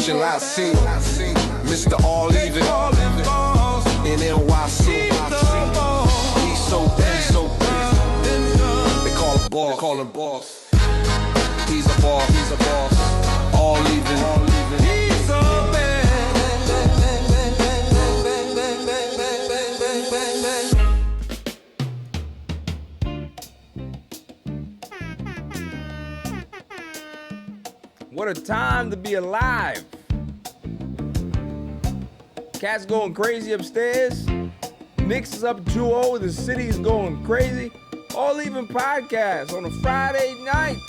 Shall I see Mr. All Even in NYC? He's so big. They call him boss. He's a boss. All even. He's so bad. What a time to be alive. Cat's going crazy upstairs. Knicks is up 2-0. The city is going crazy. All Even podcast on a Friday night.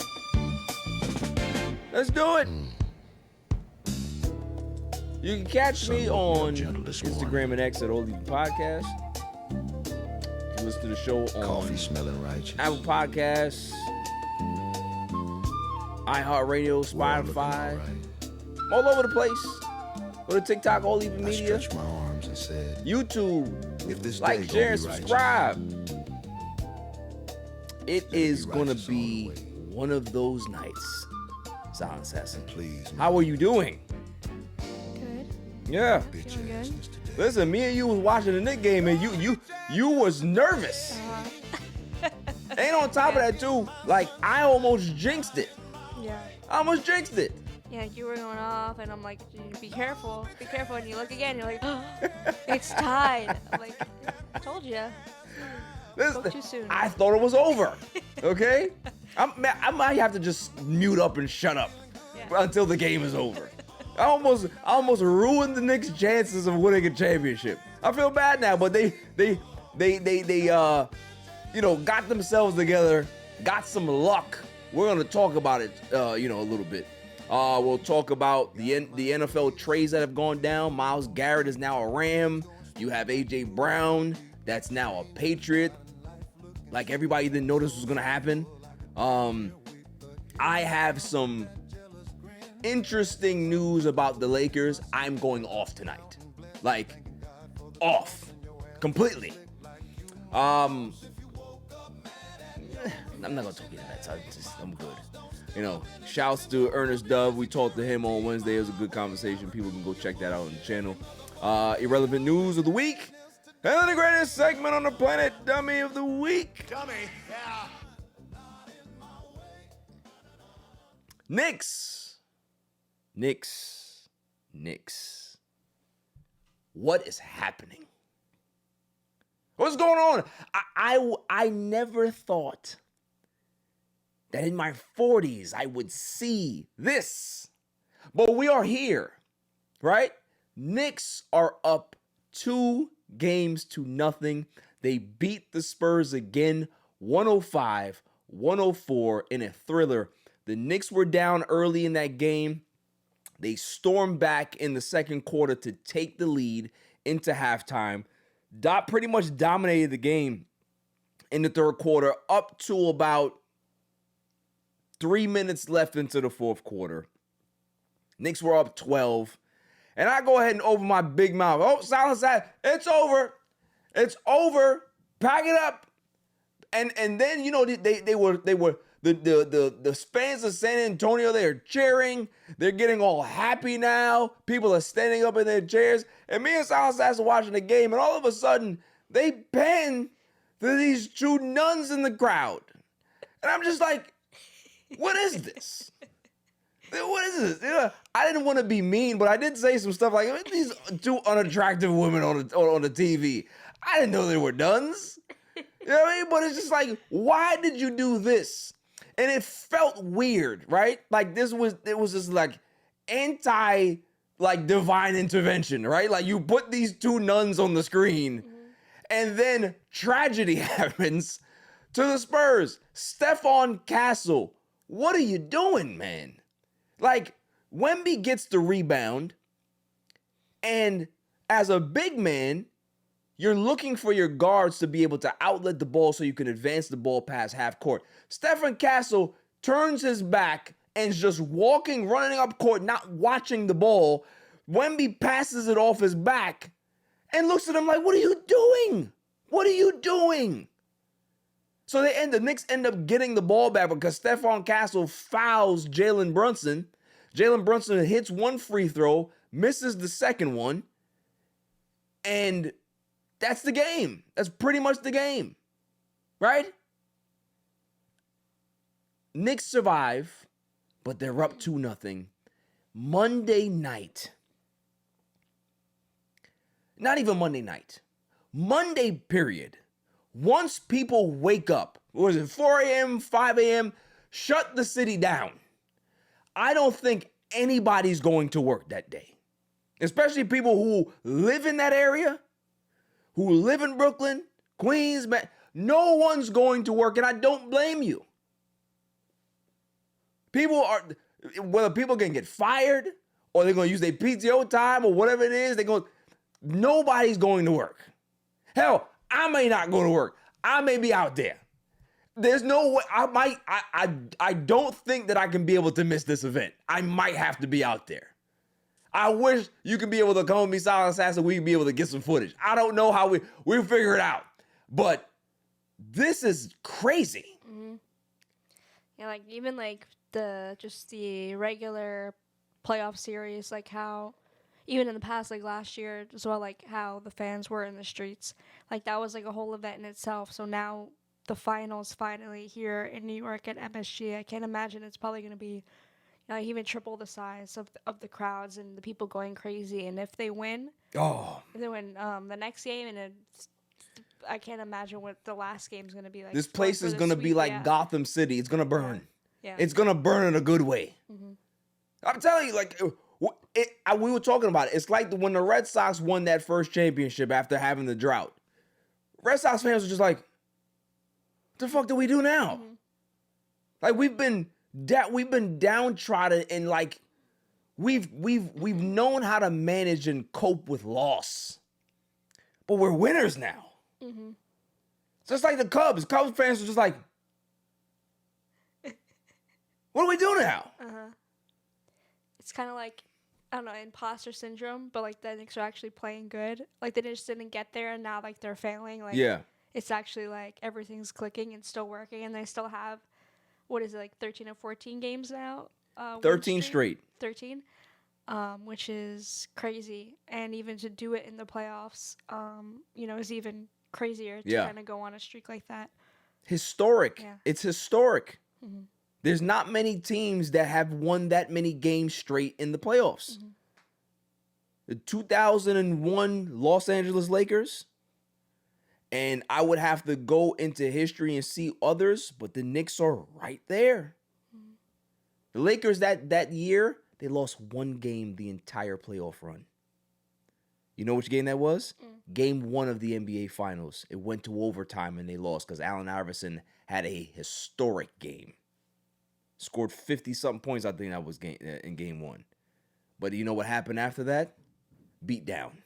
Let's do it. You can catch me on Instagram and X at All Even Podcast. You can listen to the show on Coffee smelling righteous. Apple Podcasts, iHeartRadio, Spotify, all over the place. Go to TikTok, All Even Media. I stretched my arms and said, YouTube, if this like, day share, and gonna be subscribe. It is be going to righteous all be the way. one of those nights. Silent Assassin. please, How are you doing? Good. Yeah. bitch Feeling good? asses today. Listen, me and you was watching the Knicks game, and you was nervous. And on top of that too, like, I almost jinxed it. Yeah. I almost jinxed it. Yeah, you were going off, and I'm like, be careful. Be careful. And you look again, you're like, oh, it's tied. I'm like, I told you. Spoke too soon. I thought it was over. Okay? I might have to just mute up and shut up until the game is over. I almost ruined the Knicks' chances of winning a championship. I feel bad now, but they got themselves together, got some luck. We're gonna talk about it, a little bit. We'll talk about the NFL trades that have gone down. Myles Garrett is now a Ram. You have A.J. Brown, that's now a Patriot. Like, everybody didn't know this was gonna happen. I have some interesting news about the Lakers. I'm going off tonight. Like, off. Completely. I'm not gonna talk about that. I'm good. Shouts to Ernest Dove. We talked to him on Wednesday. It was a good conversation. People can go check that out on the channel. Irrelevant news of the week. And then the greatest segment on the planet, Dummy of the Week. Dummy, yeah. Knicks. What is happening? What's going on? I never thought that in my 40s I would see this. But we are here, right? Knicks are up 2-0. They beat the Spurs again, 105-104 in a thriller. The Knicks were down early in that game. They stormed back in the second quarter to take the lead into halftime. Dot pretty much dominated the game in the third quarter, up to about 3 minutes left into the fourth quarter. Knicks were up 12. And I go ahead and open my big mouth. Oh, silence that. It's over. It's over. Pack it up. And then, they were the fans of San Antonio, they're cheering. They're getting all happy now. People are standing up in their chairs. And me and Silence are watching the game, and all of a sudden, they pan to these two nuns in the crowd. And I'm just like, what is this? What is this? I didn't want to be mean, but I did say some stuff like, these two unattractive women on the TV. I didn't know they were nuns. You know what I mean? But it's just like, why did you do this? And it felt weird, right? Like, it was just like divine intervention, right? Like, you put these two nuns on the screen, and then tragedy happens to the Spurs. Stephon Castle, what are you doing, man? Like, Wemby gets the rebound, and as a big man, you're looking for your guards to be able to outlet the ball so you can advance the ball past half court. Stephon Castle turns his back and is just running up court, not watching the ball. Wemby passes it off his back and looks at him like, what are you doing? What are you doing? So the Knicks end up getting the ball back because Stephon Castle fouls Jalen Brunson. Jalen Brunson hits one free throw, misses the second one, and that's the game. That's pretty much the game, right? Knicks survive, but they're up 2-0. Monday night. Not even Monday night. Monday period. Once people wake up, what was it, 4 a.m., 5 a.m., shut the city down. I don't think anybody's going to work that day. Especially people who live in that area, who live in Brooklyn, Queens, man. No one's going to work, and I don't blame you. Whether people can get fired or they're going to use their PTO time or whatever it is, nobody's going to work. Hell, I may not go to work. I may be out there. There's no way I don't think that I can be able to miss this event. I might have to be out there. I wish you could be able to come with me, Silent Assassin, we can be able to get some footage. I don't know how we'll figure it out. But this is crazy. Mm-hmm. Yeah, like even like the regular playoff series, like how even in the past, like last year as well, like how the fans were in the streets, like that was like a whole event in itself. So now the finals finally here in New York at MSG. I can't imagine it's probably going to be even triple the size of the crowds and the people going crazy. And if they win, the next game, and I can't imagine what the last game is going to be like. This place is going to be like Gotham City. It's going to burn. Yeah. It's going to burn in a good way. Mm-hmm. I'm telling you, like, we were talking about it. It's like when the Red Sox won that first championship after having the drought. Red Sox fans were just like, what the fuck do we do now? Mm-hmm. Like, we've been downtrodden, and like we've known how to manage and cope with loss, but we're winners now. Mm-hmm. Just like the Cubs. Cubs fans are just like, what do we do now? It's kind of like, I don't know, imposter syndrome, but like the Knicks are actually playing good. Like they just didn't get there, and now like they're failing. Like it's actually like everything's clicking and still working, and they still have, what is it, like 13 or 14 games now? 13 straight. 13, which is crazy. And even to do it in the playoffs, is even crazier to kind of go on a streak like that. Historic. Yeah. It's historic. Mm-hmm. There's not many teams that have won that many games straight in the playoffs. Mm-hmm. The 2001 Los Angeles Lakers, and I would have to go into history and see others, but the Knicks are right there. Mm-hmm. The Lakers that year, they lost one game the entire playoff run. You know which game that was? Game 1 of the NBA Finals. It went to overtime and they lost because Allen Iverson had a historic game. Scored 50-something points, I think that was in game 1. But you know what happened after that? Beat down.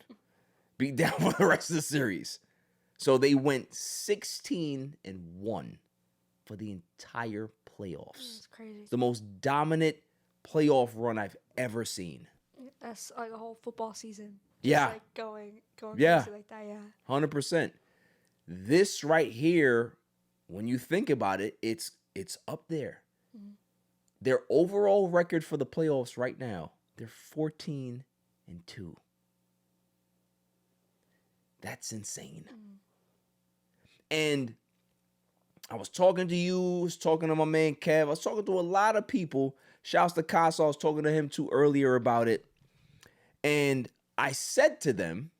Beat down for the rest of the series. So they went 16-1 for the entire playoffs. That's crazy. It's the most dominant playoff run I've ever seen. That's like a whole football season. Yeah. Like going yeah. crazy like that, yeah. 100%. This right here, when you think about it, it's up there. Mm-hmm. Their overall record for the playoffs right now, they're 14-2. That's insane. Mm-hmm. And I was talking to you, I was talking to my man Kev, I was talking to a lot of people. Shouts to Castle, I was talking to him too earlier about it. And I said to them,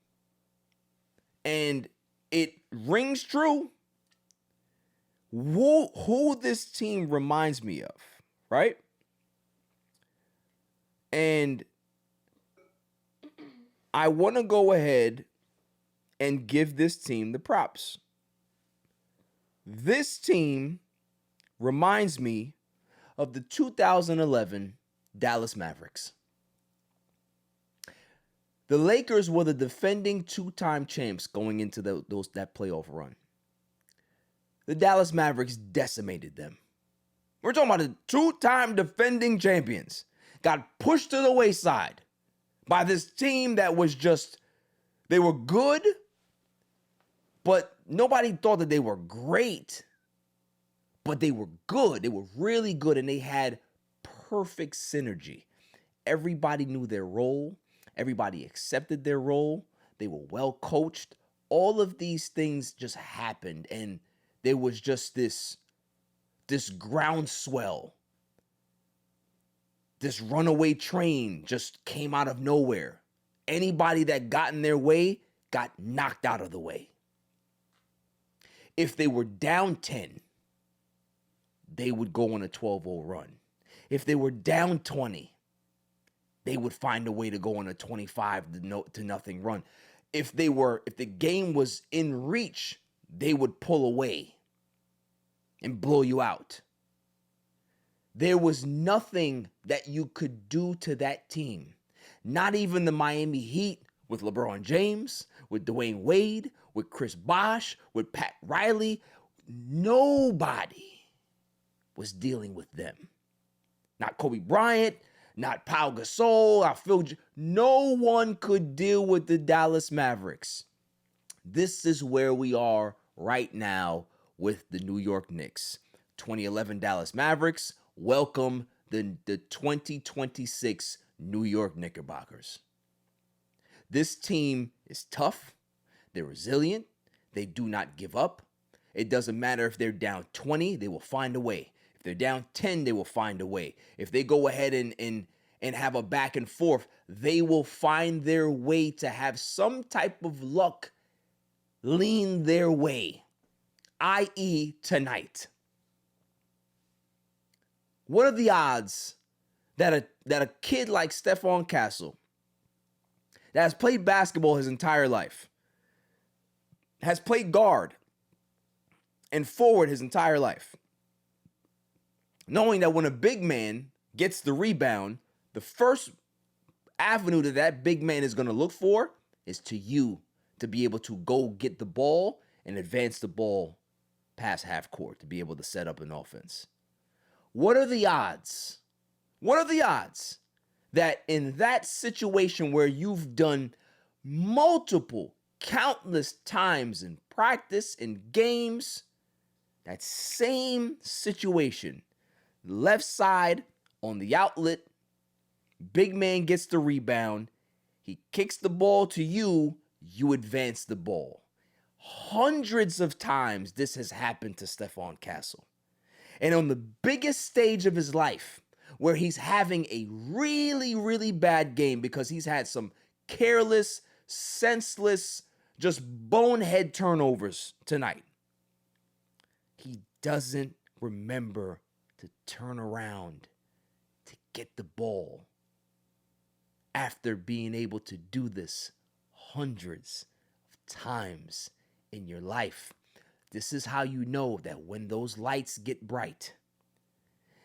and it rings true, who this team reminds me of, right? And I want to go ahead and give this team the props. This team reminds me of the 2011 Dallas Mavericks. The Lakers were the defending 2-time champs going into that playoff run. The Dallas Mavericks decimated them. We're talking about the 2-time defending champions. Got pushed to the wayside by this team that was just, they were good, but nobody thought that they were great. But they were good. They were really good, and they had perfect synergy. Everybody knew their role. Everybody accepted their role. They were well coached. All of these things just happened, and there was just this groundswell. This runaway train just came out of nowhere. Anybody that got in their way got knocked out of the way. If they were down 10, they would go on a 12-0 run. If they were down 20, they would find a way to go on a 25-0 run. If the game was in reach, they would pull away and blow you out. There was nothing that you could do to that team. Not even the Miami Heat with LeBron James, with Dwayne Wade, with Chris Bosh, with Pat Riley. Nobody was dealing with them. Not Kobe Bryant, not Pau Gasol, no one could deal with the Dallas Mavericks. This is where we are right now with the New York Knicks. 2011 Dallas Mavericks welcome the 2026 New York Knickerbockers. This team is tough. They're resilient. They do not give up. It doesn't matter if they're down 20, they will find a way. If they're down 10, they will find a way. If they go ahead and have a back and forth, they will find their way to have some type of luck lean their way, i.e. tonight. What are the odds that a kid like Stephon Castle, that has played basketball his entire life, has played guard and forward his entire life, knowing that when a big man gets the rebound, the first avenue that big man is going to look for is to you to be able to go get the ball and advance the ball past half court to be able to set up an offense? What are the odds? What are the odds that in that situation where you've done countless times in practice, in games, that same situation, left side on the outlet, big man gets the rebound, he kicks the ball to you, you advance the ball. Hundreds of times this has happened to Stephon Castle. And on the biggest stage of his life, where he's having a really, really bad game because he's had some careless, senseless, just bonehead turnovers tonight, he doesn't remember to turn around to get the ball after being able to do this hundreds of times in your life. This is how you know that when those lights get bright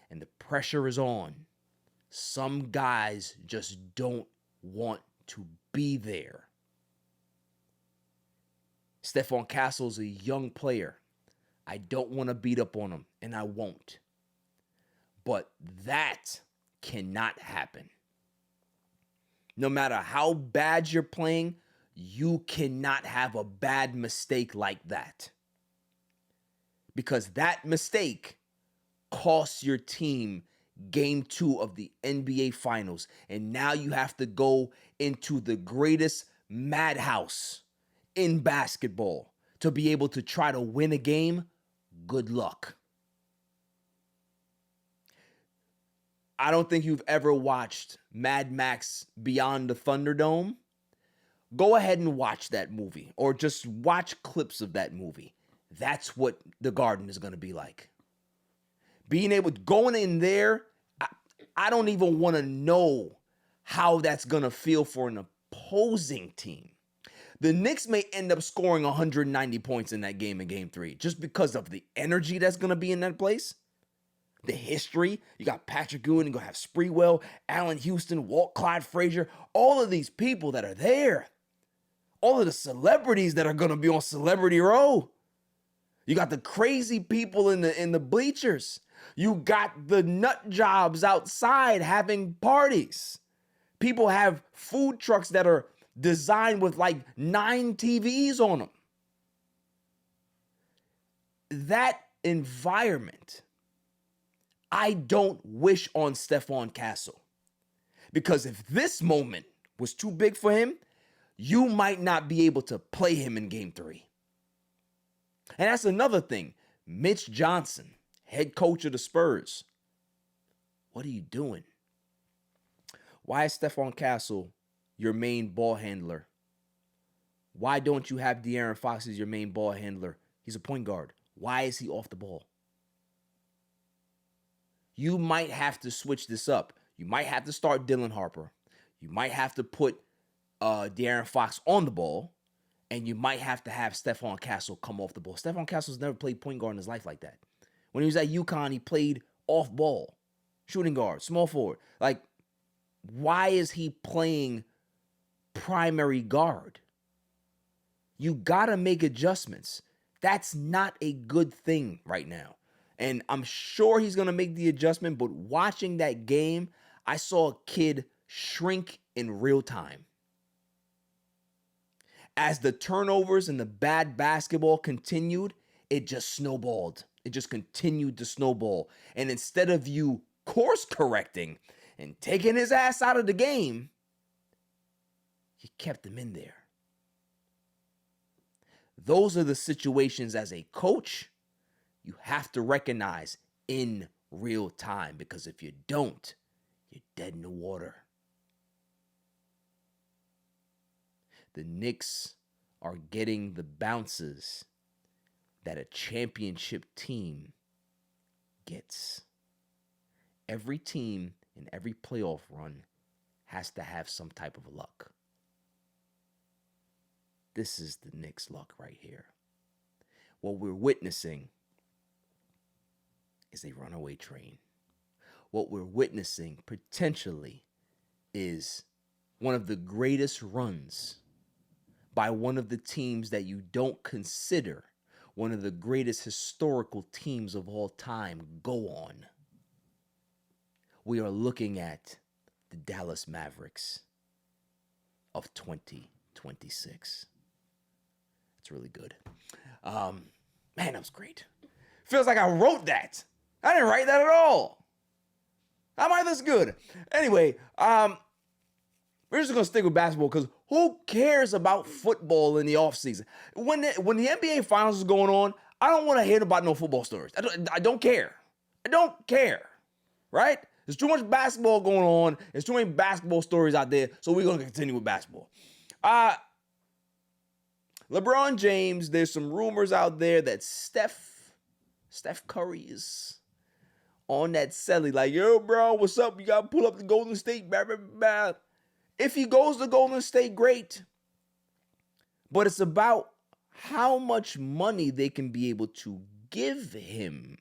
and the pressure is on, some guys just don't want to be there. Stephon Castle's a young player. I don't want to beat up on him, and I won't. But that cannot happen. No matter how bad you're playing, you cannot have a bad mistake like that. Because that mistake costs your team game 2 of the NBA Finals. And now you have to go into the greatest madhouse in basketball to be able to try to win a game. Good luck. I don't think you've ever watched Mad Max Beyond the Thunderdome. Go ahead and watch that movie, or just watch clips of that movie. That's what the Garden is going to be like. Being able to go in there, I don't even want to know how that's going to feel for an opposing team. The Knicks may end up scoring 190 points in that game in Game 3 just because of the energy that's going to be in that place. The history. You got Patrick Ewing, you're going to have Sprewell, Allen Houston, Walt Clyde Frazier, all of these people that are there. All of the celebrities that are going to be on Celebrity Row. You got the crazy people in the bleachers. You got the nut jobs outside having parties. People have food trucks that are designed with like 9 TVs on them. That environment, I don't wish on Stephon Castle. Because if this moment was too big for him, you might not be able to play him in game 3. And that's another thing. Mitch Johnson, head coach of the Spurs. What are you doing? Why is Stephon Castle your main ball handler? Why don't you have De'Aaron Fox as your main ball handler? He's a point guard. Why is he off the ball? You might have to switch this up. You might have to start Dylan Harper. You might have to put De'Aaron Fox on the ball. And you might have to have Stephon Castle come off the ball. Stephon Castle's never played point guard in his life like that. When he was at UConn, he played off ball, shooting guard, small forward. Like, why is he playing primary guard? You got to make adjustments. That's not a good thing right now. And I'm sure he's going to make the adjustment, but watching that game, I saw a kid shrink in real time. As the turnovers and the bad basketball continued, it just snowballed. It just continued to snowball. And instead of you course correcting and taking his ass out of the game, you kept him in there. Those are the situations as a coach you have to recognize in real time, because if you don't, you're dead in the water. The Knicks are getting the bounces that a championship team gets. Every team in every playoff run has to have some type of luck. This is the Knicks' luck right here. What we're witnessing is a runaway train. What we're witnessing potentially is one of the greatest runs by one of the teams that you don't consider one of the greatest historical teams of all time go on. We are looking at the Dallas Mavericks of 2026. It's really good. Man, that was great. Feels like I wrote that. I didn't write that at all. How am I this good? Anyway, we're just going to stick with basketball because who cares about football in the offseason? When the NBA Finals is going on, I don't want to hear about no football stories. I don't care. I don't care, right? There's too much basketball going on. There's too many basketball stories out there, so we're going to continue with basketball. LeBron James, there's some rumors out there that Steph Curry is on that celly. Like, yo, bro, what's up? You got to pull up the Golden State. Blah, blah, blah. If he goes to Golden State, great. But it's about how much money they can be able to give him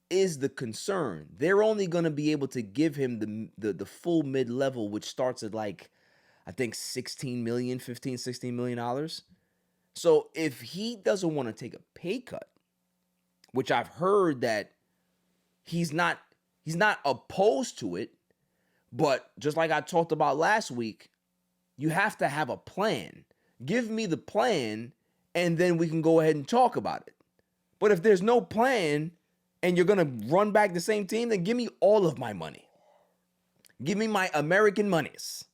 is the concern. They're only going to be able to give him the full mid-level, which starts at like, I think $16 million. So if he doesn't want to take a pay cut, which I've heard that he's not opposed to it, but just like I talked about last week, you have to have a plan. Give me the plan, and then we can go ahead and talk about it. But if there's no plan, and you're going to run back the same team, then give me all of my money. Give me my American monies.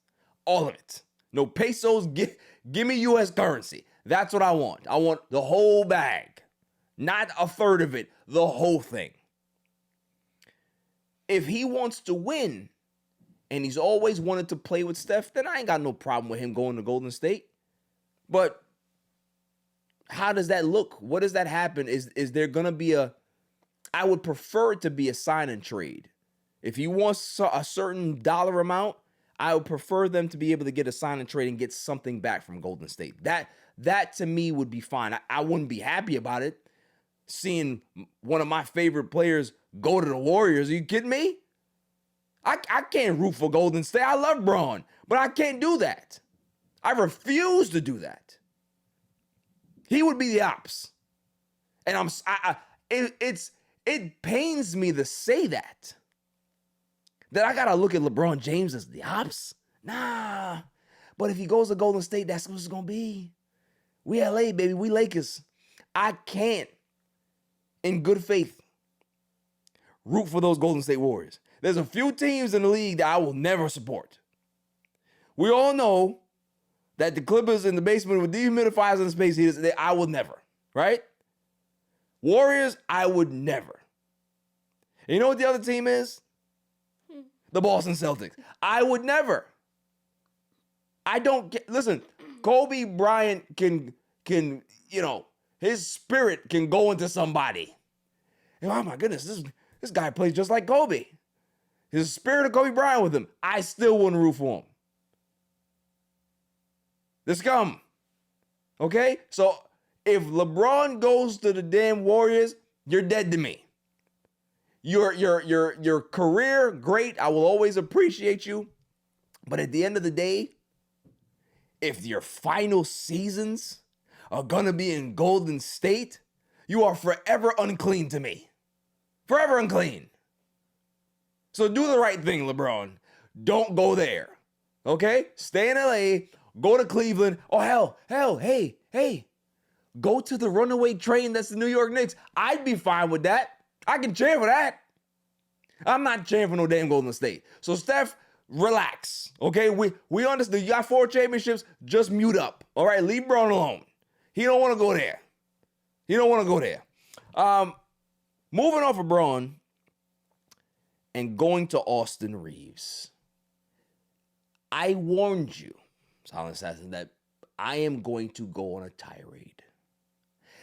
All of it. No pesos. Give me U.S. currency. That's what I want. I want the whole bag. Not a third of it. The whole thing. If he wants to win, and he's always wanted to play with Steph, then I ain't got no problem with him going to Golden State. But how does that look? What does that happen? Is there going to be I would prefer it to be a sign and trade. If he wants a certain dollar amount, I would prefer them to be able to get a sign and trade and get something back from Golden State. That to me would be fine. I wouldn't be happy about it. Seeing one of my favorite players go to the Warriors. Are you kidding me? I can't root for Golden State. I love Bron, but I can't do that. I refuse to do that. He would be the ops. And it pains me to say that I got to look at LeBron James as the ops. Nah. But if he goes to Golden State, that's what it's going to be. We LA, baby. We Lakers. I can't, in good faith, root for those Golden State Warriors. There's a few teams in the league that I will never support. We all know that the Clippers in the basement with dehumidifiers and the space heaters, I will never, right? Warriors, I would never. And you know what the other team is? The Boston Celtics. I would never. I don't get, listen, Kobe Bryant can, his spirit can go into somebody. And, oh my goodness, this guy plays just like Kobe. His spirit of Kobe Bryant with him. I still wouldn't root for him. The scum. Okay? So if LeBron goes to the damn Warriors, you're dead to me. Your career, great. I will always appreciate you. But at the end of the day, if your final seasons are gonna be in Golden State, you are forever unclean to me. Forever unclean. So do the right thing, LeBron. Don't go there. Okay? Stay in LA. Go to Cleveland. Oh, hell, hey. Go to the runaway train that's the New York Knicks. I'd be fine with that. I can cheer for that. I'm not cheering for no damn Golden State. So, Steph, relax. Okay? We understand. You got 4 championships. Just mute up. All right? Leave Bron alone. He don't want to go there. Moving off of Bron and going to Austin Reaves. I warned you, Silent Assassin, that I am going to go on a tirade.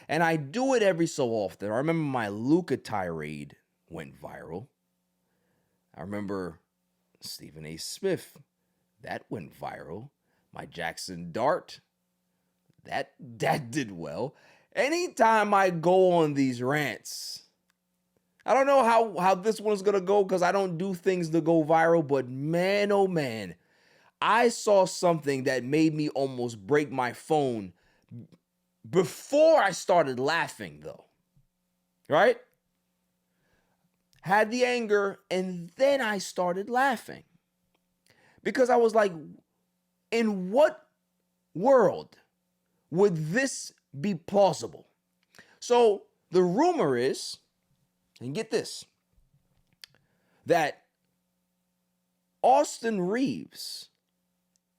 And I do it every so often. I remember my Luka tirade went viral. I remember Stephen A. Smith. That went viral. My Jackson Dart. That did well. Anytime I go on these rants, I don't know how this one's going to go because I don't do things to go viral, but man, oh man, I saw something that made me almost break my phone before I started laughing, though. Right? Had the anger, and then I started laughing. Because I was like, in what world would this be plausible? So the rumor is, and get this, that Austin Reaves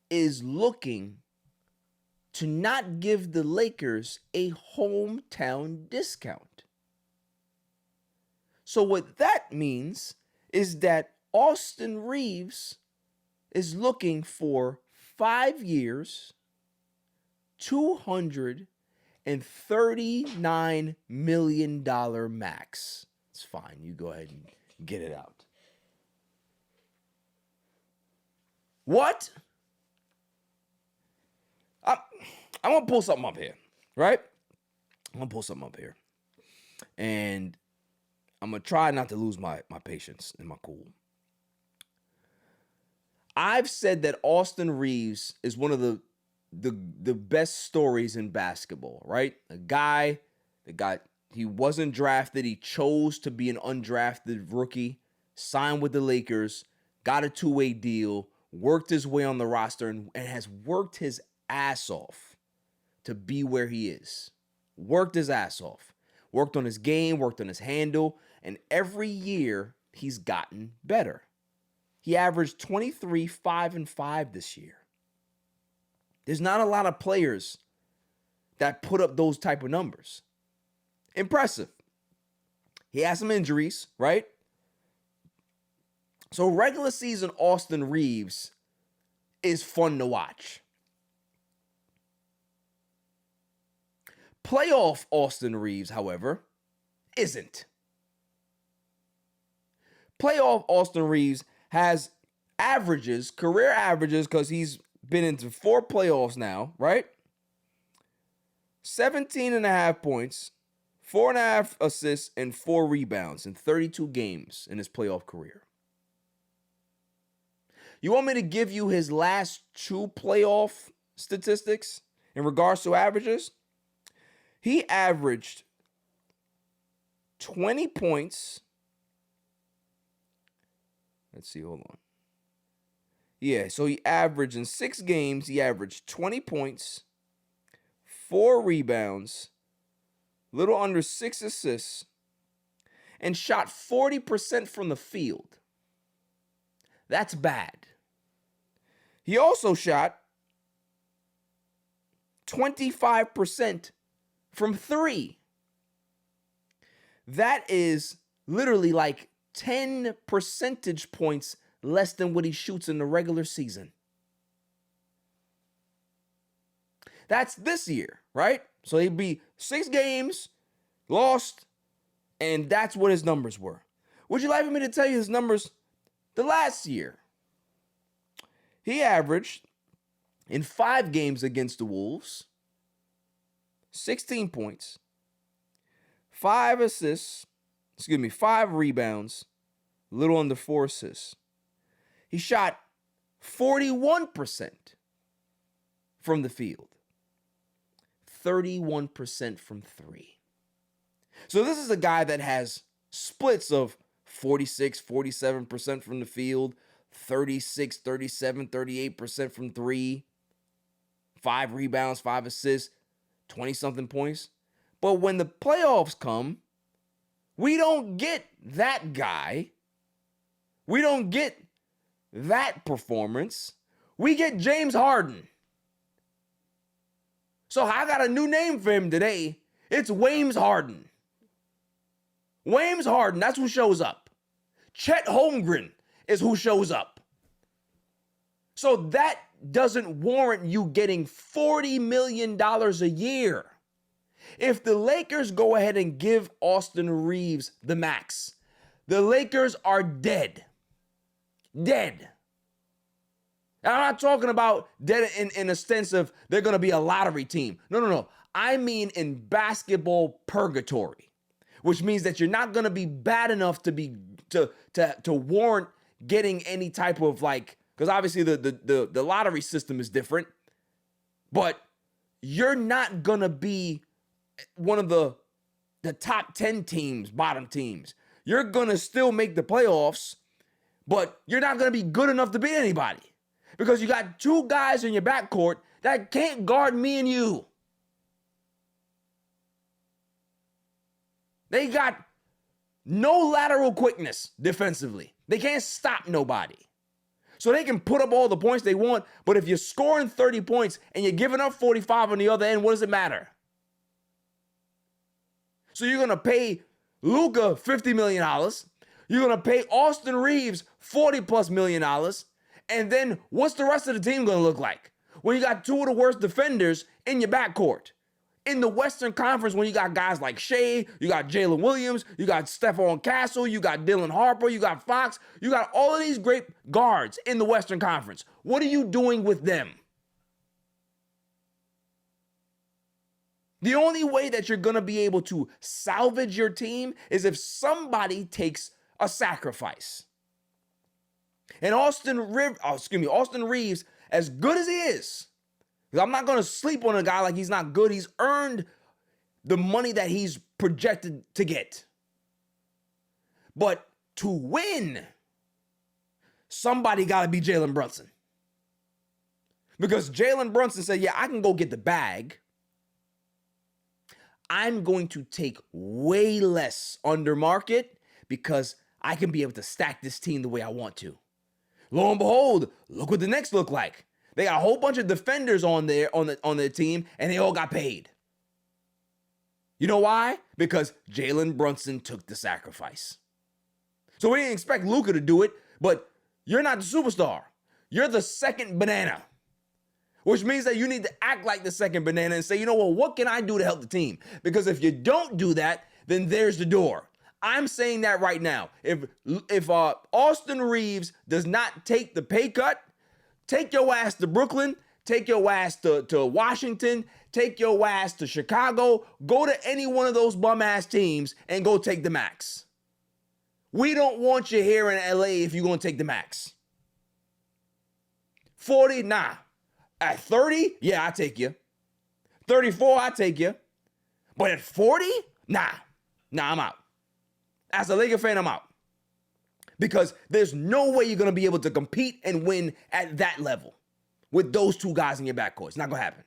is looking to not give the Lakers a hometown discount. So what that means is that Austin Reaves is looking for 5 years, $239 million max. It's fine. You go ahead and get it out. What? I'm going to pull something up here, right? And I'm going to try not to lose my patience and my cool. I've said that Austin Reaves is one of the best stories in basketball, right? A guy that he wasn't drafted. He chose to be an undrafted rookie, signed with the Lakers, got a 2-way deal, worked his way on the roster, and has worked his ass off to be where he is. Worked his ass off. Worked on his game, worked on his handle, and every year he's gotten better. He averaged 23, 5, and 5 this year. There's not a lot of players that put up those type of numbers. Impressive. He has some injuries, right? So regular season Austin Reaves is fun to watch. Playoff Austin Reaves, however, isn't. Playoff Austin Reaves has averages, career averages, because he's been into 4 playoffs now, right? 17.5 points, 4.5 assists, and 4 rebounds in 32 games in his playoff career. You want me to give you his last 2 playoff statistics in regards to averages? He averaged 20 points. Let's see, hold on. Yeah, so he averaged in 6 games, he averaged 20 points, 4 rebounds, little under 6 assists, and shot 40% from the field. That's bad. He also shot 25% from 3. That is literally like 10 percentage points less than what he shoots in the regular season. That's this year, right? So he'd be 6 games, lost, and that's what his numbers were. Would you like me to tell you his numbers the last year? He averaged, in 5 games against the Wolves, 16 points, 5 rebounds, a little under 4 assists. He shot 41% from the field, 31% from 3. So this is a guy that has splits of 46, 47% from the field, 36, 37, 38% from 3, 5 rebounds, 5 assists, 20-something points. But when the playoffs come, we don't get that guy. We don't get that performance. We get James Harden. So I got a new name for him today. It's Wames Harden. Wames Harden, that's who shows up. Chet Holmgren is who shows up. So that doesn't warrant you getting $40 million a year. If the Lakers go ahead and give Austin Reaves the max, the Lakers are dead. Dead. And I'm not talking about dead in a sense of they're going to be a lottery team. No. I mean in basketball purgatory, which means that you're not going to be bad enough to warrant getting any type of because obviously the lottery system is different, but you're not going to be one of the top 10 teams, bottom teams. You're going to still make the playoffs, but you're not going to be good enough to beat anybody because you got 2 guys in your backcourt that can't guard me and you. They got no lateral quickness defensively. They can't stop nobody. So they can put up all the points they want, but if you're scoring 30 points and you're giving up 45 on the other end, what does it matter? So you're going to pay Luka $50 million. You're going to pay Austin Reaves $40+ million. And then what's the rest of the team going to look like? When you got 2 of the worst defenders in your backcourt. In the Western Conference, when you got guys like Shea, you got Jalen Williams, you got Stephon Castle, you got Dylan Harper, you got Fox, you got all of these great guards in the Western Conference. What are you doing with them? The only way that you're going to be able to salvage your team is if somebody takes a sacrifice. And Austin Reaves, as good as he is, because I'm not going to sleep on a guy like he's not good. He's earned the money that he's projected to get. But to win, somebody got to be Jalen Brunson. Because Jalen Brunson said, yeah, I can go get the bag. I'm going to take way less under market because I can be able to stack this team the way I want to. Lo and behold, look what the Knicks look like. They got a whole bunch of defenders on their team, and they all got paid. You know why? Because Jalen Brunson took the sacrifice. So we didn't expect Luka to do it, but you're not the superstar. You're the second banana, which means that you need to act like the second banana and say, you know what can I do to help the team? Because if you don't do that, then there's the door. I'm saying that right now. If Austin Reaves does not take the pay cut, take your ass to Brooklyn, take your ass to Washington, take your ass to Chicago, go to any one of those bum-ass teams and go take the max. We don't want you here in LA if you're going to take the max. 40, nah. At 30, yeah, I take you. 34, I take you. But at 40, nah, I'm out. As a Laker fan, I'm out. Because there's no way you're going to be able to compete and win at that level with those 2 guys in your backcourt. It's not going to happen.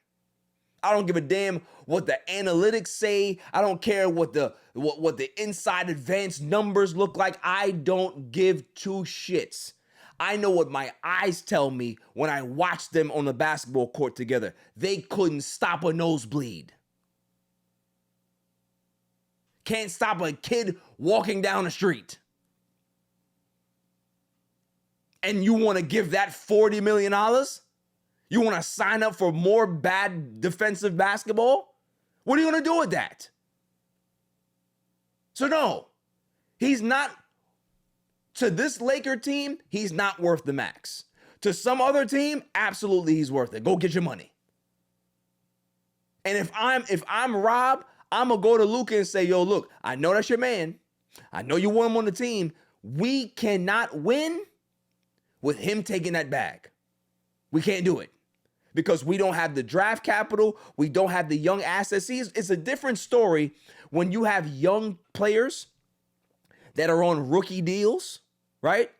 I don't give a damn what the analytics say. I don't care what the inside advanced numbers look like. I don't give 2 shits. I know what my eyes tell me when I watch them on the basketball court together. They couldn't stop a nosebleed. Can't stop a kid walking down the street. And you want to give that $40 million? You want to sign up for more bad defensive basketball? What are you going to do with that? So no, he's not, to this Laker team, he's not worth the max. To some other team, absolutely he's worth it. Go get your money. And if I'm Rob, I'm going to go to Luka and say, yo, look, I know that's your man. I know you want him on the team. We cannot win with him taking that bag. We can't do it because we don't have the draft capital. We don't have the young assets. See, it's a different story when you have young players that are on rookie deals, right?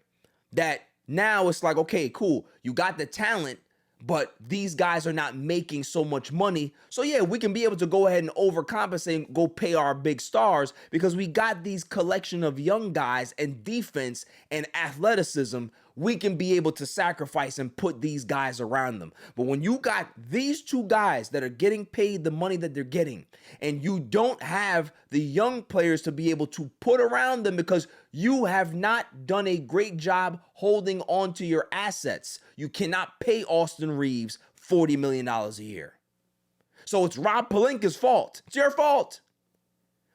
That now it's like, okay, cool. You got the talent, but these guys are not making so much money. So yeah, we can be able to go ahead and overcompensate and go pay our big stars because we got these collection of young guys and defense and athleticism. We can be able to sacrifice and put these guys around them. But when you got these two guys that are getting paid the money that they're getting, and you don't have the young players to be able to put around them because you have not done a great job holding on to your assets, you cannot pay Austin Reaves $40 million a year. So it's Rob Pelinka's fault. It's your fault.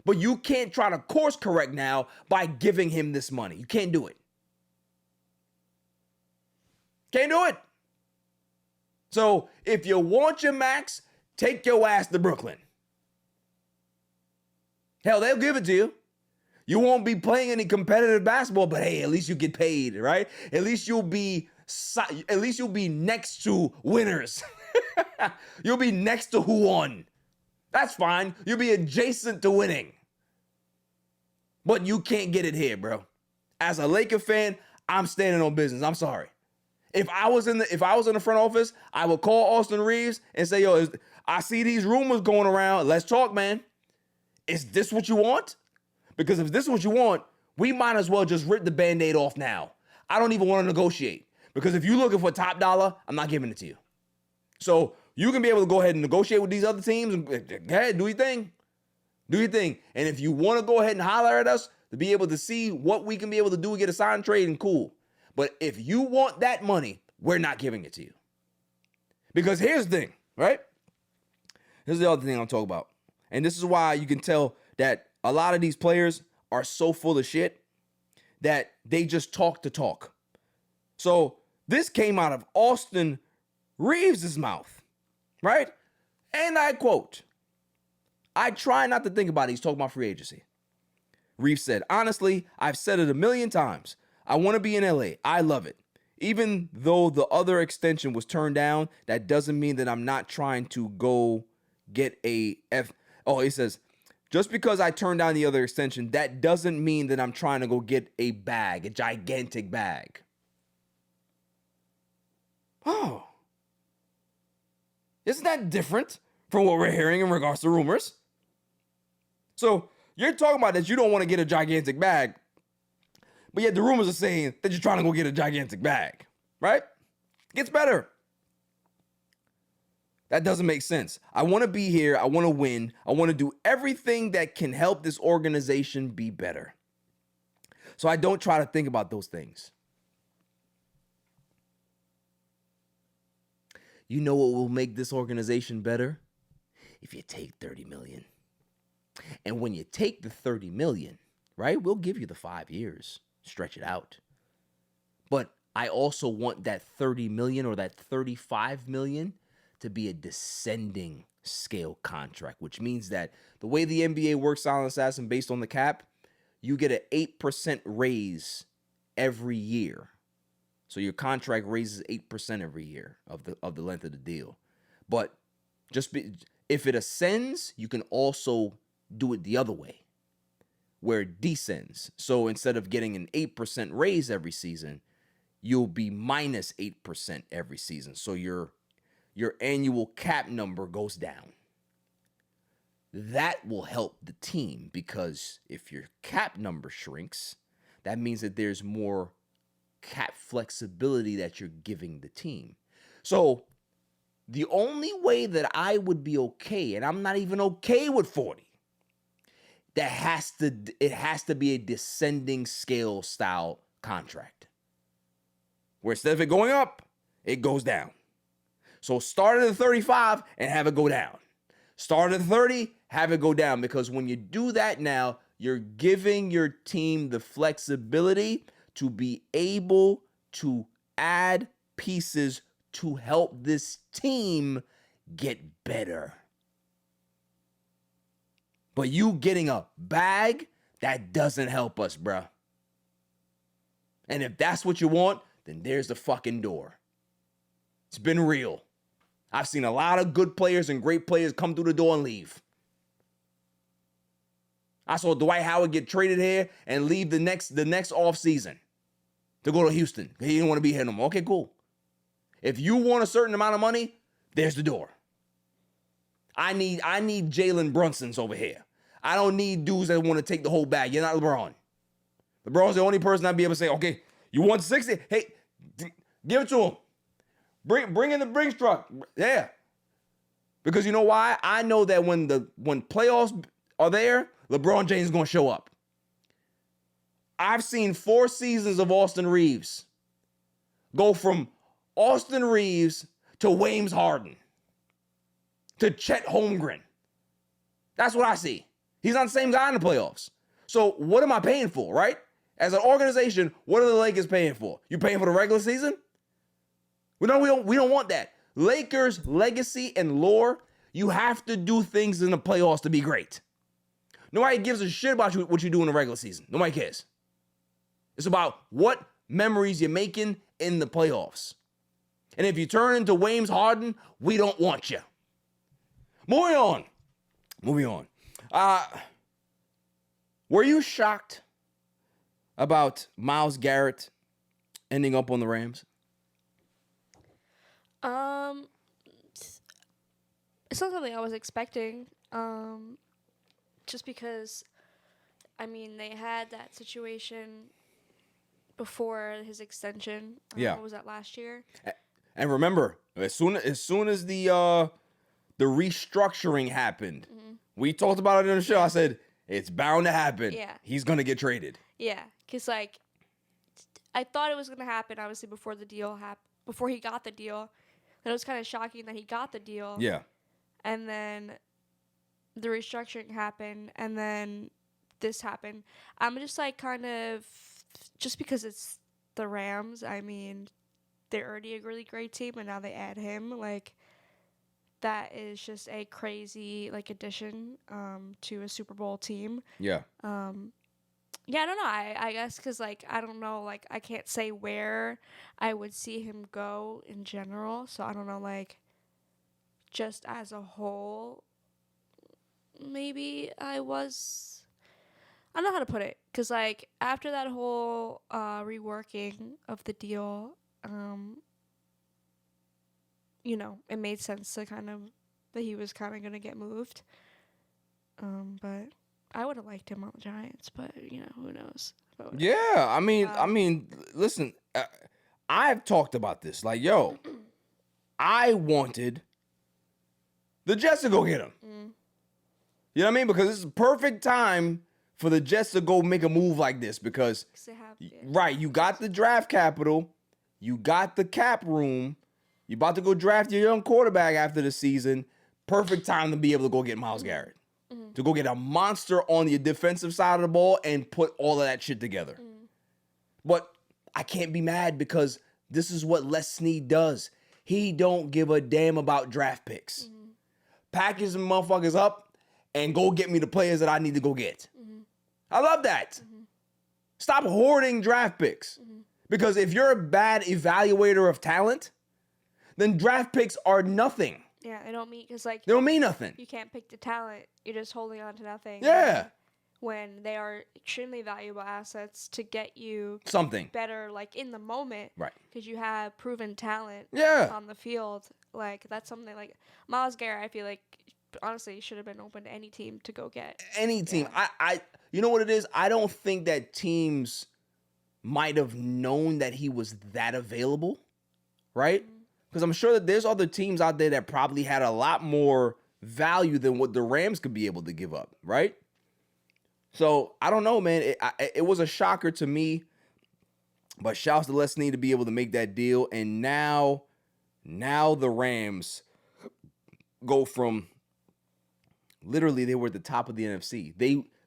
But you can't try to course correct now by giving him this money. You can't do it. Can't do it. So if you want your max, take your ass to Brooklyn. Hell, they'll give it to you. You won't be playing any competitive basketball, but hey, at least you get paid, right? At least you'll be next to winners. You'll be next to who won. That's fine. You'll be adjacent to winning. But you can't get it here, bro. As a Laker fan, I'm standing on business. I'm sorry. If I was in the front office, I would call Austin Reaves and say, yo, I see these rumors going around. Let's talk, man. Is this what you want? Because if this is what you want, we might as well just rip the Band-Aid off now. I don't even want to negotiate. Because if you're looking for top dollar, I'm not giving it to you. So you can be able to go ahead and negotiate with these other teams. And go ahead, do your thing. Do your thing. And if you want to go ahead and holler at us to be able to see what we can be able to do and get a sign trade, and cool. But if you want that money, we're not giving it to you. Because here's the thing, right? Here's the other thing I'm talking about. And this is why you can tell that a lot of these players are so full of shit that they just talk to talk. So this came out of Austin Reaves' mouth, right? And I quote, I try not to think about it. He's talking about free agency. Reaves said, honestly, I've said it a million times. I want to be in LA. I love it. Even though the other extension was turned down, that doesn't mean that I'm not trying to go get a he says, just because I turned down the other extension, that doesn't mean that I'm trying to go get a bag, a gigantic bag. Oh. Isn't that different from what we're hearing in regards to rumors? So you're talking about that you don't want to get a gigantic bag, but yet the rumors are saying that you're trying to go get a gigantic bag, right? Gets better. That doesn't make sense. I want to be here. I want to win. I want to do everything that can help this organization be better. So I don't try to think about those things. You know what will make this organization better? If you take $30 million. And when you take the $30 million, right, we'll give you the 5 years. Stretch it out. But I also want that $30 million or that $35 million to be a descending scale contract, which means that the way the NBA works, Silent Assassin, based on the cap, you get an 8% raise every year. So your contract raises 8% every year of the length of the deal. But if it ascends, you can also do it the other way, where it descends. So instead of getting an 8% raise every season, you'll be minus 8% every season. So your annual cap number goes down. That will help the team because if your cap number shrinks, that means that there's more cap flexibility that you're giving the team. So the only way that I would be okay, and I'm not even okay with 40, it has to be a descending scale style contract. Where instead of it going up, it goes down. So start at 35 and have it go down. Start at 30, have it go down. Because when you do that now, you're giving your team the flexibility to be able to add pieces to help this team get better. But you getting a bag, that doesn't help us, bruh. And if that's what you want, then there's the fucking door. It's been real. I've seen a lot of good players and great players come through the door and leave. I saw Dwight Howard get traded here and leave the next off season to go to Houston. He didn't want to be here no more. Okay, cool. If you want a certain amount of money, there's the door. I need Jalen Brunsons over here. I don't need dudes that want to take the whole bag. You're not LeBron. LeBron's the only person I'd be able to say, okay, you want 60? Hey, give it to him. Bring in the Brinks truck. Yeah. Because you know why? I know that when playoffs are there, LeBron James is going to show up. I've seen 4 seasons of Austin Reaves go from Austin Reaves to James Harden to Chet Holmgren. That's what I see. He's not the same guy in the playoffs. So what am I paying for, right? As an organization, what are the Lakers paying for? You paying for the regular season? We don't want that. Lakers' legacy and lore, you have to do things in the playoffs to be great. Nobody gives a shit about what you do in the regular season. Nobody cares. It's about what memories you're making in the playoffs. And if you turn into James Harden, we don't want you. Moving on. Were you shocked about Myles Garrett ending up on the Rams? It's not something I was expecting. Just because, I mean, they had that situation before his extension. Yeah. What was that, last year? And remember, as soon as the restructuring happened, we talked about it in the show. I said it's bound to happen. Yeah. He's gonna get traded. Yeah, because like I thought it was gonna happen obviously before the deal before he got the deal. And it was kind of shocking that he got the deal. Yeah. And then the restructuring happened, and then this happened. I'm just like kind of, just because it's the Rams, I mean, they're already a really great team, and now they add him. Like, that is just a crazy like addition to a Super Bowl team. Yeah. Yeah, I don't know. I guess because, like, I don't know. Like, I can't say where I would see him go in general. So, I don't know, like, just as a whole, maybe I don't know how to put it. Because, like, after that whole reworking of the deal, you know, it made sense to kind of, that he was kind of going to get moved. But I would have liked him on the Giants, but, you know, who knows? Yeah, I mean, listen, I've talked about this. Like, yo, I wanted the Jets to go get him. You know what I mean? Because this is a perfect time for the Jets to go make a move like this. Because, right, you got the draft capital, you got the cap room, you about to go draft your young quarterback after the season. Perfect time to be able to go get Myles Garrett. To go get a monster on the defensive side of the ball and put all of that shit together. But I can't be mad because this is what Les Snead does. He don't give a damn about draft picks. Package them motherfuckers up and go get me the players that I need to go get. I love that. Stop hoarding draft picks. Because if you're a bad evaluator of talent, then draft picks are nothing. Yeah, they don't mean, because, like, they don't mean nothing. You can't pick the talent. You're just holding on to nothing. Yeah. When they are extremely valuable assets to get you something better, like, in the moment. Right. Because you have proven talent on the field. Like, that's something like Myles Garrett, I feel like, honestly, should have been open to any team to go get. Any team. I you know what it is? I don't think that teams might have known that he was that available, right? Because I'm sure that there's other teams out there that probably had a lot more value than what the Rams could be able to give up, right? So I don't know, man. It was a shocker to me, but shouts to Leslie to be able to make that deal. And now the Rams go from literally they were at the top of the NFC.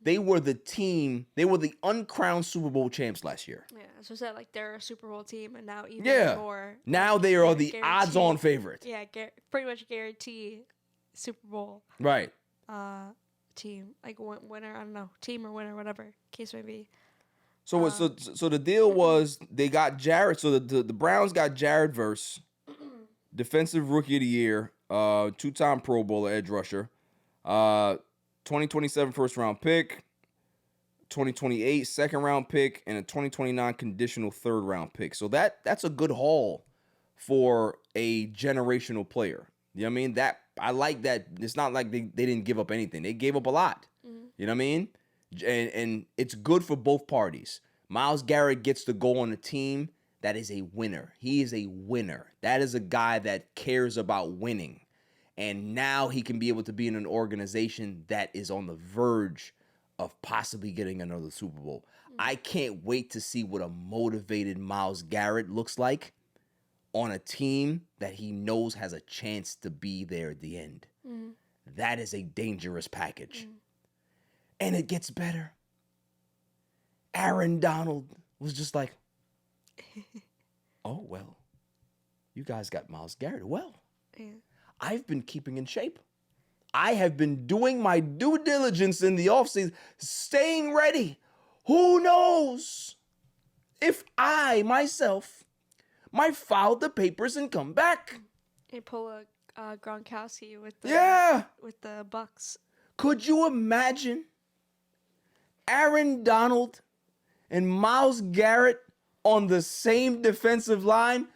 They were the team. They were the uncrowned Super Bowl champs last year. Yeah, so it's like they're a Super Bowl team, and now even more. Now they are the odds-on favorite. Yeah, pretty much guarantee Super Bowl. Right. Team, like winner. I don't know, team or winner, whatever case may be. So the deal was they got Garret. So the Browns got Garret Verse, Defensive Rookie of the Year, 2-time Pro Bowler, edge rusher, 2027 first-round pick, 2028 second-round pick, and a 2029 conditional third-round pick. So that's a good haul for a generational player. You know what I mean? That I like that. It's not like they didn't give up anything. They gave up a lot. You know what I mean? And it's good for both parties. Myles Garrett gets to go on a team that is a winner. He is a winner. That is a guy that cares about winning. And now he can be able to be in an organization that is on the verge of possibly getting another Super Bowl. I can't wait to see what a motivated Myles Garrett looks like on a team that he knows has a chance to be there at the end. That is a dangerous package. And it gets better. Aaron Donald was just like, oh, well, you guys got Myles Garrett. Well, I've been keeping in shape. I have been doing my due diligence in the offseason, staying ready. Who knows if I, myself, might file the papers and come back. And pull a Gronkowski with the Bucks. Could you imagine Aaron Donald and Myles Garrett on the same defensive line?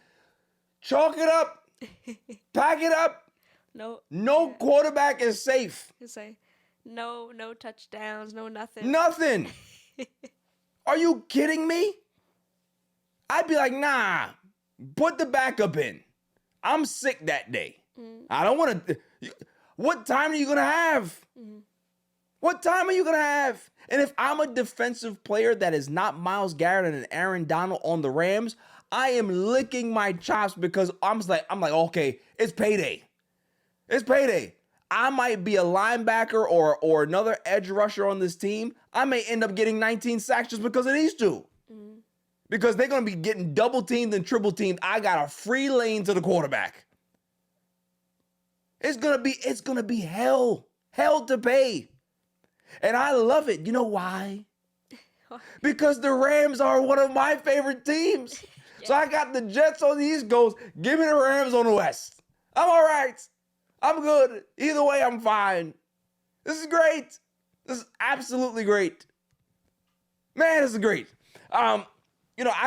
Chalk it up. Pack it up. No quarterback is safe. You say no touchdowns, no nothing. Nothing. Are you kidding me? I'd be like, nah, put the backup in. I'm sick that day. I don't want to. What time are you going to have? What time are you going to have? And if I'm a defensive player that is not Myles Garrett and Aaron Donald on the Rams, I am licking my chops because I'm like, okay, it's payday. It's payday. I might be a linebacker or another edge rusher on this team. I may end up getting 19 sacks just because of these two. Because they're going to be getting double teamed and triple teamed. I got a free lane to the quarterback. It's going to be hell to pay. And I love it. You know why? Because the Rams are one of my favorite teams. Yeah. So I got the Jets on the East Coast. Give me the Rams on the West. I'm all right. I'm good. Either way, I'm fine. This is great. This is absolutely great. Man, this is great. I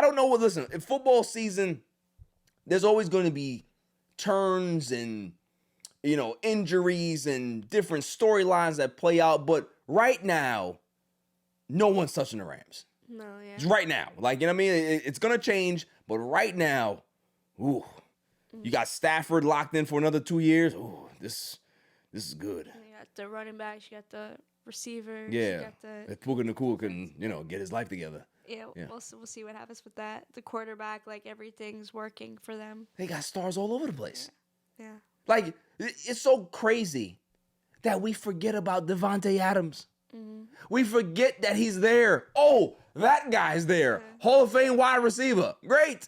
don't know what, listen, in football season, there's always going to be turns and, injuries and different storylines that play out. But right now, no one's touching the Rams. No, yeah. It's right now. Like, you know what I mean? It's going to change. But right now, you got Stafford locked in for another 2 years. Ooh, this is good. You got the running backs. You got the receivers. Yeah. You got the... If Puka Nakua can, get his life together. Yeah, we'll see what happens with that. The quarterback, like, everything's working for them. They got stars all over the place. Yeah. Like, it's so crazy that we forget about Devontae Adams. We forget that he's there. Oh, that guy's there. Yeah. Hall of Fame wide receiver. Great.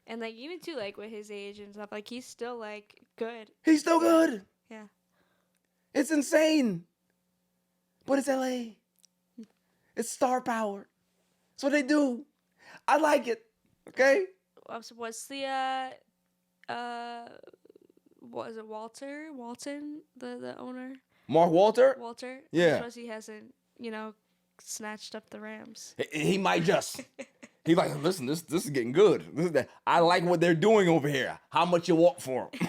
And, like, even, too, like, with his age and stuff, like, he's still, like, good. He's still good. Yeah. It's insane. But it's L.A. It's star power. That's what they do. I like it. Okay? What's the, what is it, Walton, the owner? Mark Walter? Walter? Yeah. Because he hasn't, snatched up the Rams. He might just. He's like, listen, this is getting good. I like what they're doing over here. How much you want for them?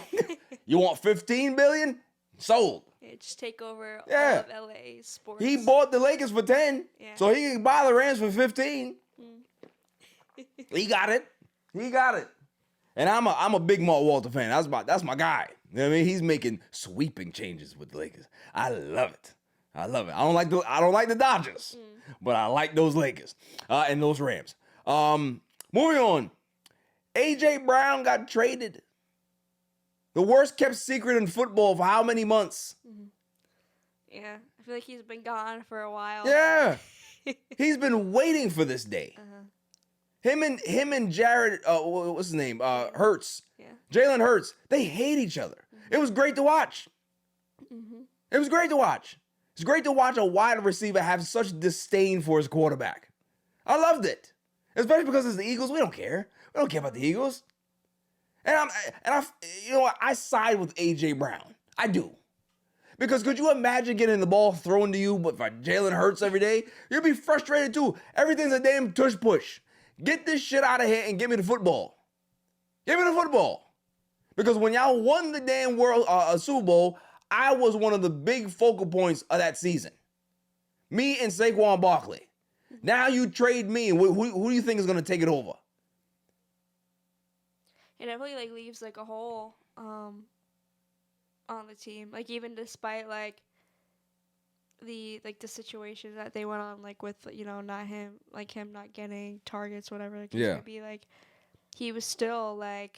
You want $15 billion? Sold. Yeah, just take over all of LA sports. He bought the Lakers for 10, so he can buy the Rams for 15. He got it. He got it. And I'm a big Mark Walter fan. That's my guy. You know what I mean? He's making sweeping changes with the Lakers. I love it. I love it. I don't like the Dodgers, but I like those Lakers and those Rams. Moving on. AJ Brown got traded. The worst kept secret in football for how many months? Yeah, I feel like he's been gone for a while. Yeah. He's been waiting for this day. Him and Jared, what's his name? Hurts. Yeah. Jalen Hurts. They hate each other. It was great to watch. It was great to watch. It's great to watch a wide receiver have such disdain for his quarterback. I loved it. Especially because it's the Eagles. We don't care. We don't care about the Eagles. And I side with AJ Brown. I do. Because could you imagine getting the ball thrown to you but by Jalen Hurts every day? You'd be frustrated too. Everything's a damn tush push. Get this shit out of here and give me the football. Give me the football. Because when y'all won the damn Super Bowl, I was one of the big focal points of that season. Me and Saquon Barkley. Now you trade me, and who do you think is going to take it over? It definitely leaves a hole on the team. Even despite the situation that they went on with not him him not getting targets, whatever the case may be, he was still that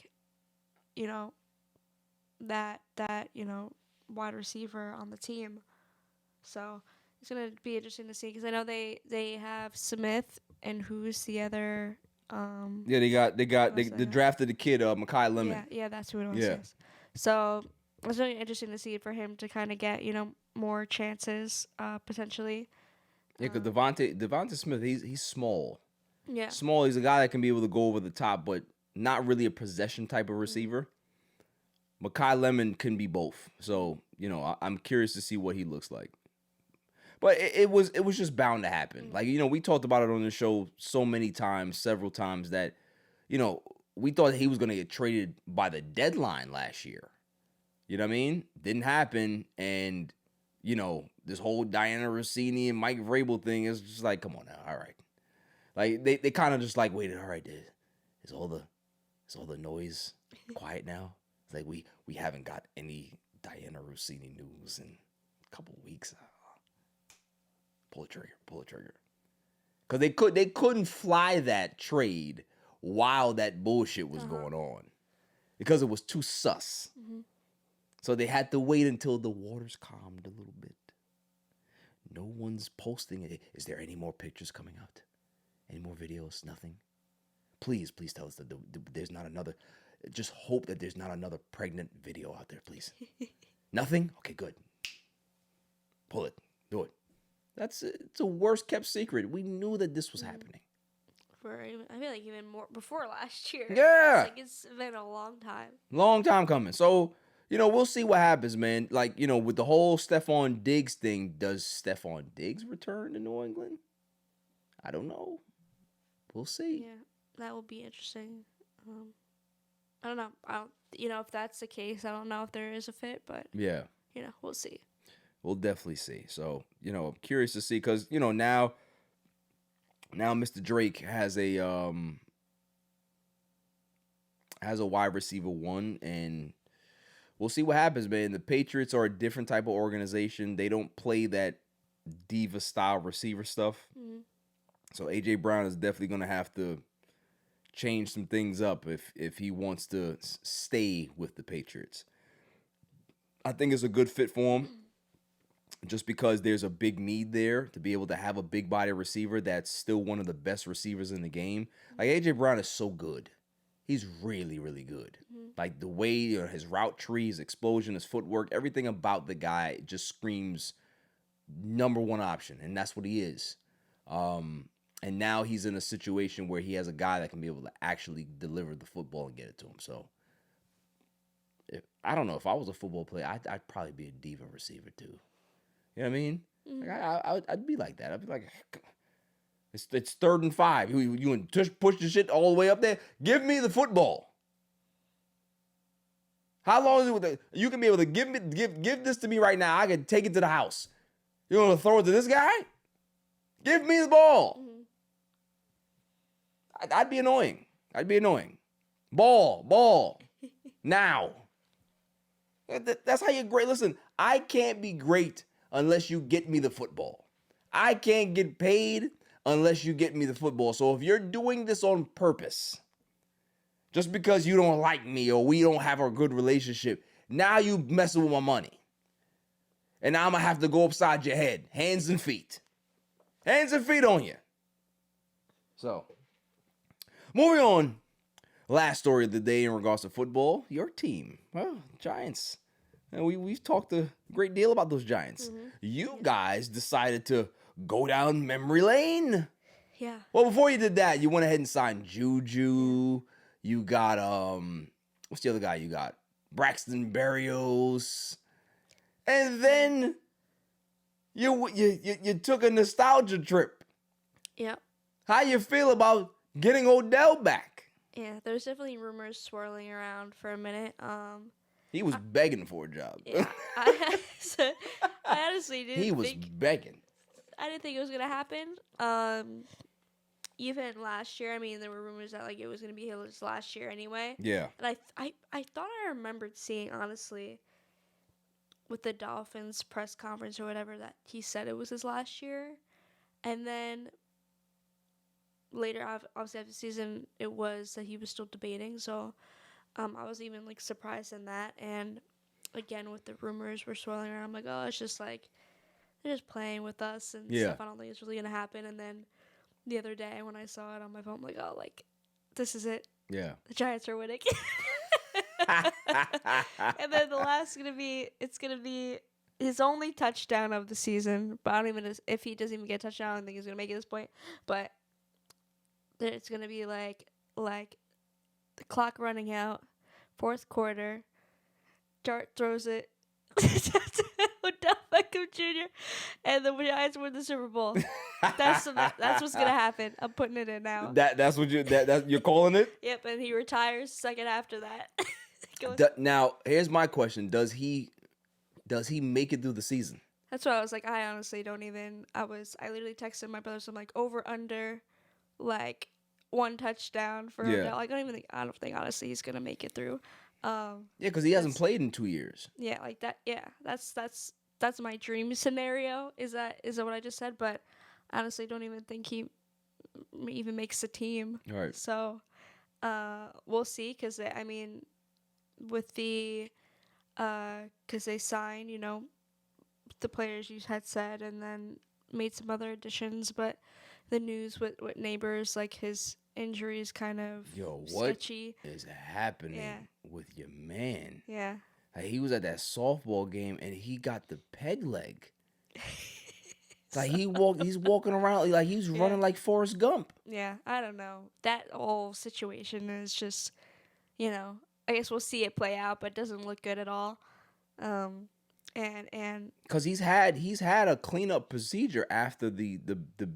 wide receiver on the team. So it's gonna be interesting to see because I know they have Smith and who's the other. They drafted the kid Mekhi Lemon. Yeah, that's who it was. Yeah. Yes. So it's really interesting to see for him to kind of get more chances potentially. Yeah, because Devonta Smith, he's small. Yeah. Small. He's a guy that can be able to go over the top, but not really a possession type of receiver. Mekhi Lemon can be both. So, I'm curious to see what he looks like. But it was just bound to happen. We talked about it on the show so many times, several times, that, we thought he was going to get traded by the deadline last year. You know what I mean? Didn't happen. And, this whole Diana Rossini and Mike Vrabel thing is just come on now. All right. They kind of just waited. All right, is all the noise quiet now? It's we haven't got any Diana Rossini news in a couple weeks. Pull the trigger. Because they couldn't fly that trade while that bullshit was going on. Because it was too sus. So they had to wait until the waters calmed a little bit. No one's posting it. Is there any more pictures coming out? Any more videos? Nothing? Please tell us that there's not another. Just hope that there's not another pregnant video out there, please. Nothing? Okay, good. Pull it. Do it. It's a worst kept secret. We knew that this was happening. I feel even more before last year. Yeah. It's been a long time. Long time coming. So, we'll see what happens, man. With the whole Stephon Diggs thing, does Stephon Diggs return to New England? I don't know. We'll see. Yeah, that will be interesting. I don't know. If that's the case, I don't know if there is a fit, but yeah, we'll see. We'll definitely see. So, I'm curious to see because, now Mr. Drake has a wide receiver one, and we'll see what happens, man. The Patriots are a different type of organization. They don't play that diva style receiver stuff. So AJ Brown is definitely going to have to change some things up if he wants to stay with the Patriots. I think it's a good fit for him. Just because there's a big need there to be able to have a big body receiver that's still one of the best receivers in the game. AJ Brown is so good. He's really, really good. The way his route tree, his explosion, his footwork, everything about the guy just screams number one option, and that's what he is. And now he's in a situation where he has a guy that can be able to actually deliver the football and get it to him. So I don't know, if I was a football player, I'd probably be a diva receiver too. You know what I mean? I'd be like that. I'd be like, it's 3rd and 5. You just push the shit all the way up there. Give me the football. How long is it? You can be able to give this to me right now. I can take it to the house. You want to throw it to this guy? Give me the ball. I'd be annoying. Ball. Now. That's how you're great. Listen, I can't be great unless you get me the football. I can't get paid unless you get me the football. So if you're doing this on purpose, just because you don't like me or we don't have a good relationship, now you messing with my money. And now I'm going to have to go upside your head. Hands and feet. Hands and feet on you. So, moving on. Last story of the day in regards to football. Your team. Well, Giants. And we've talked a great deal about those Giants. Mm-hmm. You guys decided to go down memory lane. Yeah. Well, before you did that, you went ahead and signed Juju. You got, what's the other guy you got? Braxton Berrios. And then you took a nostalgia trip. Yeah. How you feel about getting Odell back? Yeah, there's definitely rumors swirling around for a minute. He was begging for a job. Yeah, I honestly didn't. He was begging. I didn't think it was gonna happen. Even last year, I mean, there were rumors that like it was gonna be his last year anyway. Yeah. And I thought I remembered seeing, honestly, with the Dolphins press conference or whatever, that he said it was his last year, and then later, obviously after the season, it was that he was still debating. So, I was even like surprised in that. And again, with the rumors were swirling around, I'm like, oh, it's just like they're just playing with us and stuff. I don't think it's really gonna happen. And then the other day when I saw it on my phone, I'm like, oh, like this is it. Yeah. The Giants are winning. And then the last it's gonna be his only touchdown of the season. But I don't even, if he doesn't even get a touchdown, I don't think he's gonna make it at this point. But it's gonna be like the clock running out, fourth quarter. Dart throws it to Odell Beckham Jr. and the Giants win the Super Bowl. That's what's gonna happen. I'm putting it in now. That's what you're calling it. Yep, and he retires second after that. Now, here's my question: Does he make it through the season? That's what I was like. I honestly don't even. I literally texted my brother. So I'm like, over under, like, one touchdown for Odell. Like, I don't think honestly he's gonna make it through. Yeah, because he hasn't played in 2 years. Yeah, like that. Yeah, that's my dream scenario. Is that what I just said? But honestly, don't even think he even makes the team. All right. So, we'll see. Because I mean, with the, because they signed, the players you had said, and then made some other additions, but the news with Nabers, like his injury is kind of sketchy. What is happening with your man? Yeah. Like, he was at that softball game and he got the peg leg. It's like he's walking around like he's running like Forrest Gump. Yeah, I don't know. That whole situation is just, I guess we'll see it play out, but it doesn't look good at all. And because he's had a cleanup procedure after the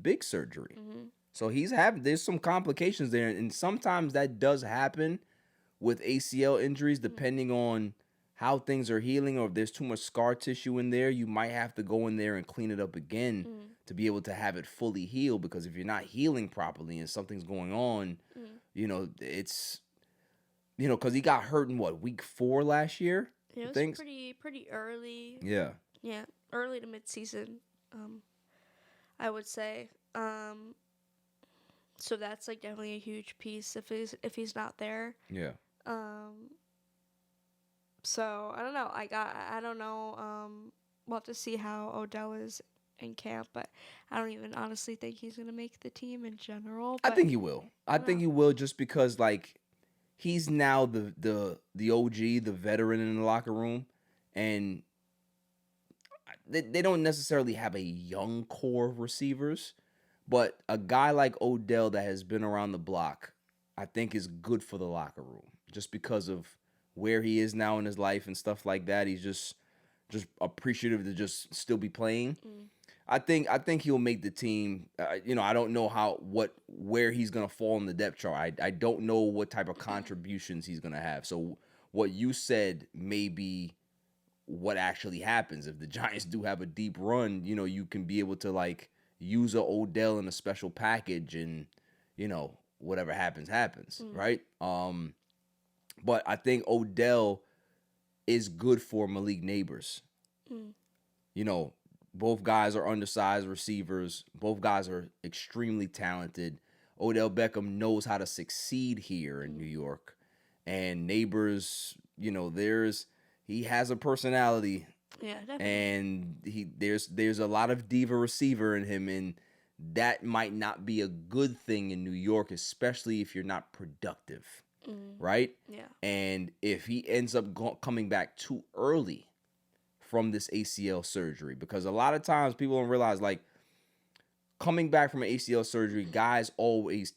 big surgery. Mm-hmm. So there's some complications there, and sometimes that does happen with ACL injuries, depending on how things are healing, or if there's too much scar tissue in there, you might have to go in there and clean it up again to be able to have it fully heal. Because if you're not healing properly and something's going on, it's, because he got hurt in week 4 last year? It was pretty early. Yeah. Yeah, early to mid-season, I would say. So that's like definitely a huge piece if he's not there. Yeah. So I don't know. I don't know. We'll have to see how Odell is in camp, but I don't even honestly think he's gonna make the team in general. I think he will. I think he will, just because he's now the OG, the veteran in the locker room, and they don't necessarily have a young core of receivers, but a guy like Odell that has been around the block, I think is good for the locker room, just because of where he is now in his life and stuff like that. He's just appreciative to just still be playing. I think he'll make the team. I don't know where he's gonna fall in the depth chart. I don't know what type of contributions he's gonna have. So what you said may be what actually happens if the Giants do have a deep run. You can be able to use a Odell in a special package, and whatever happens, right? But I think Odell is good for Malik Nabers. You know, both guys are undersized receivers. Both guys are extremely talented. Odell Beckham knows how to succeed here in New York. And Nabers, you know, he has a personality. Yeah, definitely. And there's a lot of diva receiver in him, and that might not be a good thing in New York, especially if you're not productive, right? Yeah. And if he ends up coming back too early from this ACL surgery, because a lot of times people don't realize, like, coming back from an ACL surgery, guys always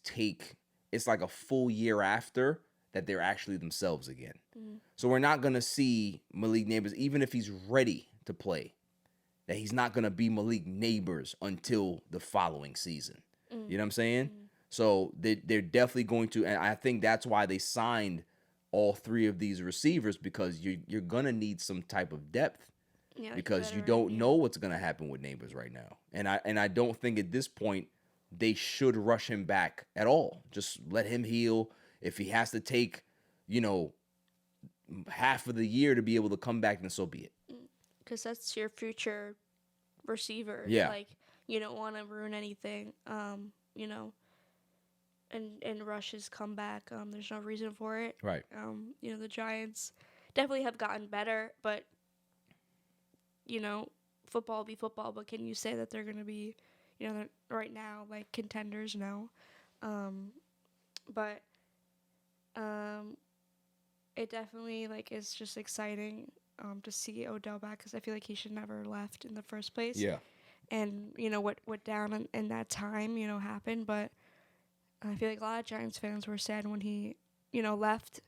it's like a full year after that they're actually themselves again. So we're not going to see Malik Nabers, even if he's ready to play, that he's not going to be Malik Nabers until the following season. You know what I'm saying? So they're definitely going to, and I think that's why they signed all three of these receivers, because you're going to need some type of depth. Yeah, like Because you veteran, don't know what's going to happen with Nabers right now. And I don't think at this point they should rush him back at all. Just let him heal. If he has to take, you know, half of the year to be able to come back, then so be it. because that's your future receiver. Yeah. Like, you don't want to ruin anything, you know, and rush his comeback. There's no reason for it. Right. You know, the Giants definitely have gotten better, but, you know, football be football. But can you say that they're going to be, you know, they're right now, like, contenders? No. But it definitely, like, is just exciting to see Odell back, because I feel like he should never left in the first place. Yeah. And, you know, what down in that time, you know, happened. But I feel like a lot of Giants fans were sad when he, you know, left.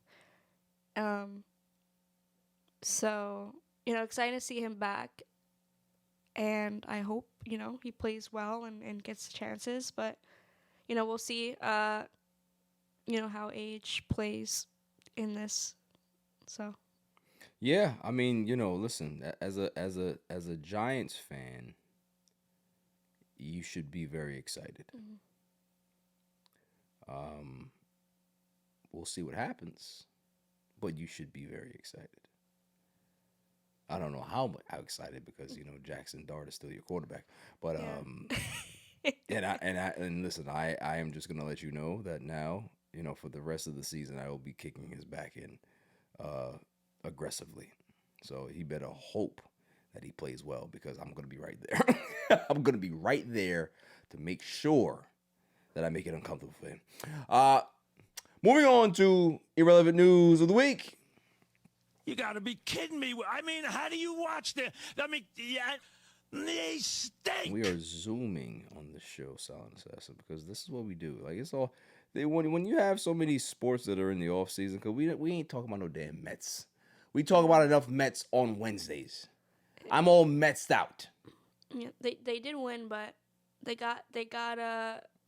So, you know, excited to see him back. And I hope, you know, he plays well and gets chances. But, you know, we'll see, you know, how age plays in this. So. Yeah, I mean, you know, listen, as a Giants fan, you should be very excited. We'll see what happens, but you should be very excited. I don't know how excited, because, you know, Jackson Dart is still your quarterback, but and listen, I am just gonna let you know that now, you know, for the rest of the season, I will be kicking his back in aggressively. So he better hope that he plays well, because I'm going to be right there. I'm going to be right there to make sure that I make it uncomfortable for him. Moving on to irrelevant news of the week. You got to be kidding me. I mean, how do you watch them? I mean, yeah, they stink. We are zooming on the show, Silent Assassin, because this is what we do. Like, it's all... When you have so many sports that are in the off season, because we ain't talking about no damn Mets. We talk about enough Mets on Wednesdays. I'm all Metsed out. Yeah, they did win, but they got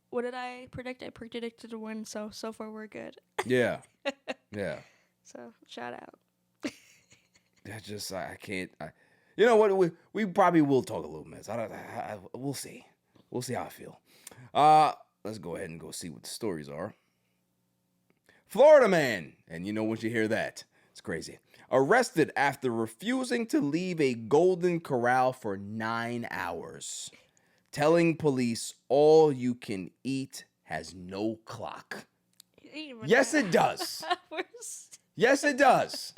what did I predict? I predicted to win, so far we're good. Yeah. Yeah. So shout out. That's just, I can't. You know what? We probably will talk a little Mets. We'll see. We'll see how I feel. Let's go ahead and go see what the stories are. Florida man, and you know once you hear that, it's crazy. Arrested after refusing to leave a Golden Corral for 9 hours. Telling police all you can eat has no clock. Yes, it does. Yes, it does.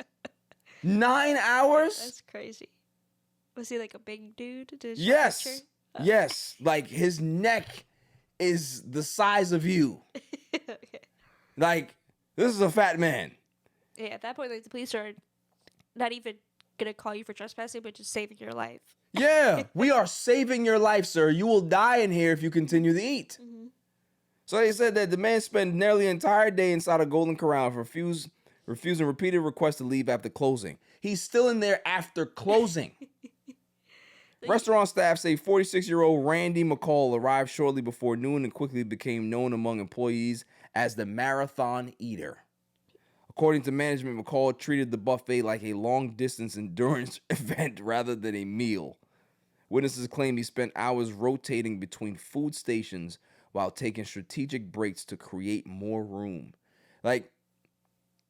9 hours? That's crazy. Was he like a big dude? Yes. Yes. Like, his neck is the size of you. Okay. Like, this is a fat man. Yeah, at that point, like, the police are not even gonna call you for trespassing, but just saving your life. Yeah, we are saving your life, sir. You will die in here if you continue to eat. Mm-hmm. So they said that the man spent nearly an entire day inside a Golden Corral, refusing repeated requests to leave after closing. He's still in there after closing. Restaurant staff say 46-year-old Randy McCall arrived shortly before noon and quickly became known among employees as the Marathon Eater. According to management, McCall treated the buffet like a long-distance endurance event rather than a meal. Witnesses claim he spent hours rotating between food stations while taking strategic breaks to create more room. Like,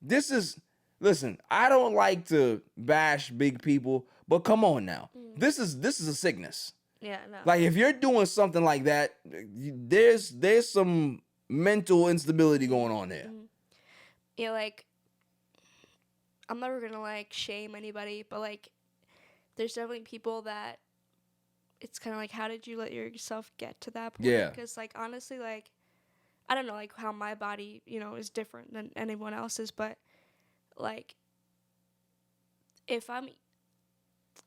this is, listen, I don't like to bash big people, but come on now. This is a sickness. Yeah, no. Like, if you're doing something like that, there's some mental instability going on there. Yeah, like, I'm never gonna, like, shame anybody, but, like, there's definitely people that it's kind of like, how did you let yourself get to that point? Yeah. Because, like, honestly, like, I don't know, like, how my body, you know, is different than anyone else's, but, like, if I'm,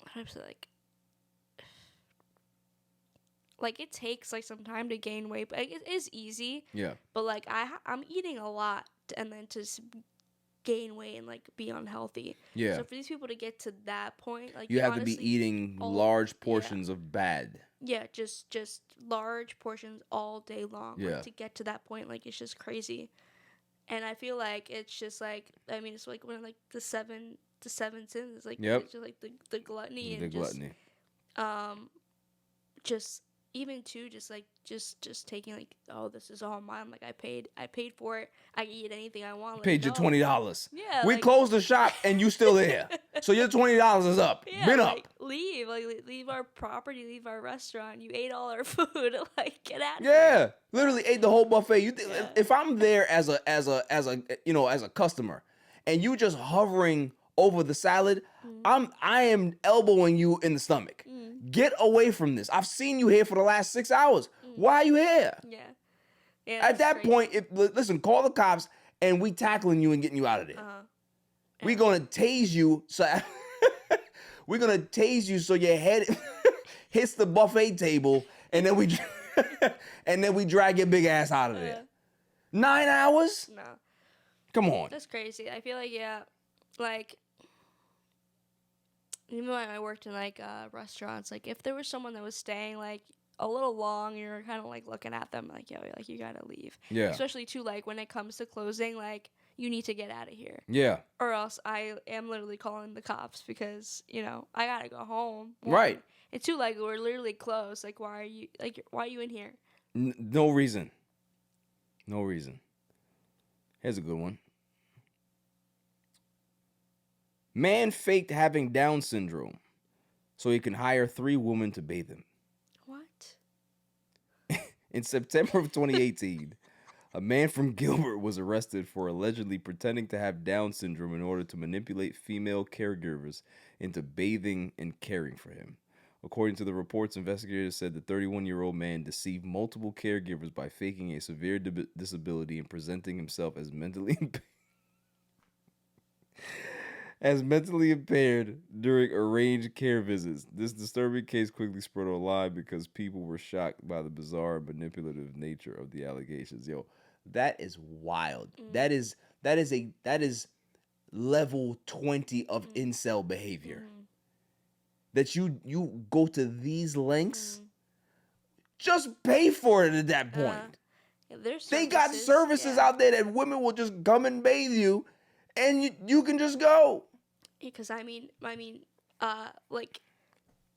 how do I say, like, it takes, like, some time to gain weight, but it is easy. Yeah. But, like, I'm eating a lot, and then to gain weight and, like, be unhealthy. Yeah. So for these people to get to that point, like, You have to honestly, be eating large portions of bad. Yeah, just large portions all day long. Yeah. Like, to get to that point, like, it's just crazy. And I feel like it's just, like, I mean, it's like one of, like, the seven sins. It's like, it's just, like, the gluttony and gluttony. just even too, just taking, like, oh, this is all mine. Like, I paid for it. I can eat anything I want. Like, Paid you $20. Yeah, we like, closed the shop and you still there. So your $20 is up. yeah, Been like, up. leave our property, leave our restaurant. You ate all our food. Like, get out of here. Yeah, literally ate the whole buffet. If I'm there as a customer, and you just hovering over the salad, I am elbowing you in the stomach. Get away from this. I've seen you here for the last 6 hours. Why are you here? Yeah. At that point, listen, call the cops, and we tackling you and getting you out of there. We're gonna tase you, so we're gonna tase you so your head hits the buffet table, and then we drag your big ass out of there. 9 hours? No. Come on. That's crazy. I feel like, yeah, like, even when I worked in, like, restaurants, like, if there was someone that was staying, like, a little long, you're kind of, like, looking at them, like, yo, like, you gotta leave. Yeah. Especially, too, like, when it comes to closing, like, you need to get out of here. Yeah. Or else I am literally calling the cops because, you know, I gotta go home. Right. And two, like, we're literally closed. Like, why are you in here? No reason. No reason. Here's a good one. Man faked having Down syndrome so he can hire 3 women to bathe him. What? In September of 2018, a man from Gilbert was arrested for allegedly pretending to have Down syndrome in order to manipulate female caregivers into bathing and caring for him. According to the reports, investigators said the 31-year-old man deceived multiple caregivers by faking a severe disability and presenting himself as mentally impaired during arranged care visits. This disturbing case quickly spread online because people were shocked by the bizarre and manipulative nature of the allegations. Yo, that is wild. That is level 20 of incel behavior. That you go to these lengths, just pay for it at that point. Yeah, they got services out there that women will just come and bathe you, and you can just go. Because I mean, like,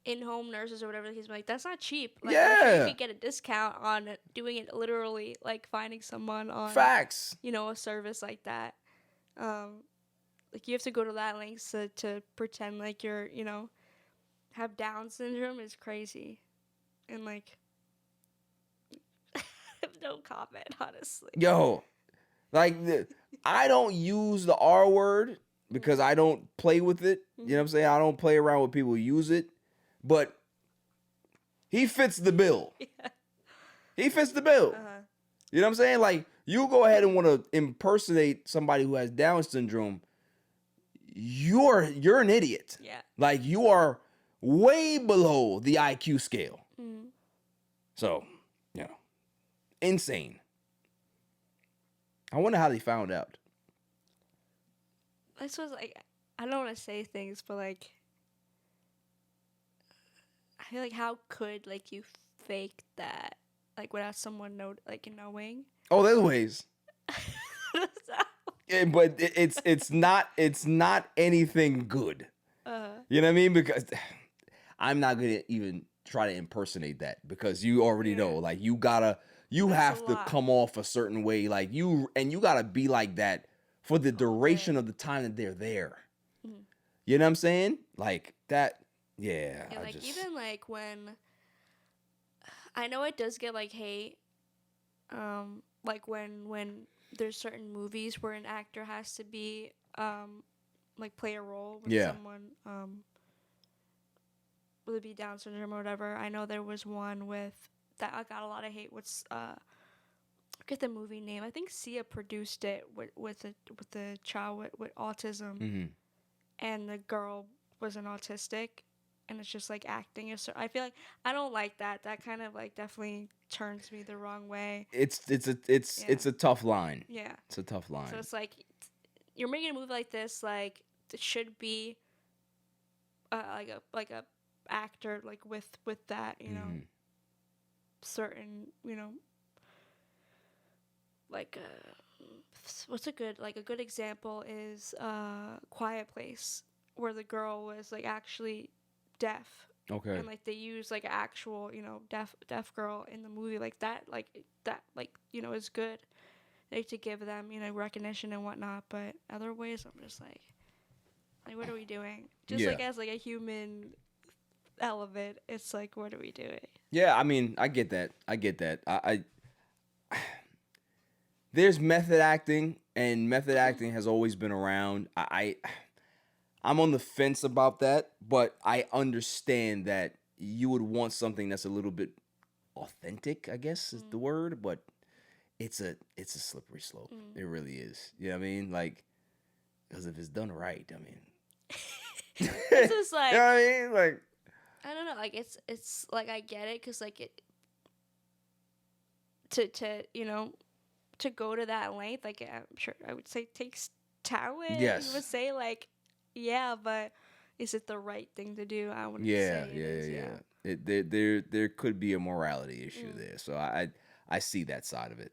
in-home nurses or whatever the case, like, that's not cheap. Like, Yeah. you could get a discount on doing it literally, like, finding someone on Facts. you know, a service like that. Like, you have to go to that lengths to pretend like you're, you know, have Down syndrome is crazy. And, like, no comment, honestly. Yo, like, I don't use the R word because I don't play with it. You know what I'm saying? I don't play around with people who use it. But he fits the bill. Yeah. He fits the bill. You know what I'm saying? Like, you go ahead and want to impersonate somebody who has Down syndrome, you're an idiot. Yeah. Like, you are way below the IQ scale. So, you know, insane. I wonder how they found out. I suppose, like, I don't want to say things, but, like, I feel like, how could, like, you fake that, like, without someone knowing? Oh, there's ways. Yeah, but it's not anything good. You know what I mean? Because I'm not gonna even try to impersonate that because you already know. Like, you gotta you That's have a to lot. come off a certain way. Like you gotta be like that for the duration of the time that they're there. You know what I'm saying? Like that. Yeah. Yeah, I like just, even like when I know it does get like hate, like when there's certain movies where an actor has to be like play a role with Yeah. someone whether it be Down syndrome or whatever. I know there was one with that I got a lot of hate. I forget the movie name. I think Sia produced it with a child with autism, mhm. and the girl was an autistic, and it's just like acting. I feel like I don't like that. That kind of like definitely turns me the wrong way. It's a tough line. Yeah. It's a tough line. So it's like you're making a movie like this, like it should be like a actor like with that, you know, certain, you know, like what's a good example is Quiet Place, where the girl was like actually deaf. Okay. And like they use like actual, you know, deaf girl in the movie, like that you know is good. Like to give them, you know, recognition and whatnot, but other ways I'm just like what are we doing? Just like as like a human element, it's like what are we doing? Yeah, I mean, I get that. I there's method acting, and method acting has always been around. I'm on the fence about that, but I understand that you would want something that's a little bit authentic, I guess is the word, but it's a slippery slope. It really is. You know what I mean? Like, because if it's done right, I mean, It's just like you know what I mean? Like, I don't know, like it's like I get it, because like it to you know to go to that length, like I'm sure I would say takes talent. Yes. You would say like yeah, but is it the right thing to do? I wouldn't yeah, say it is, there could be a morality issue there. So I see that side of it.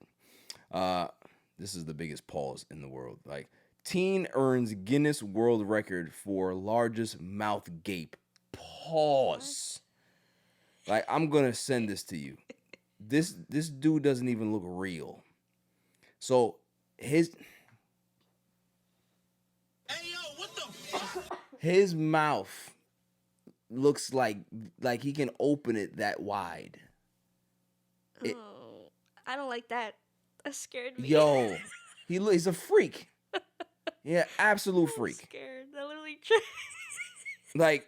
This is the biggest pause in the world. Like, teen earns Guinness World Record for largest mouth gape. Pause. Like, I'm gonna send this to you. This dude doesn't even look real. So his his mouth looks like he can open it that wide. Oh, I don't like that. That scared me. Yo, he's a freak. Yeah, absolute I'm freak. scared. I literally Like,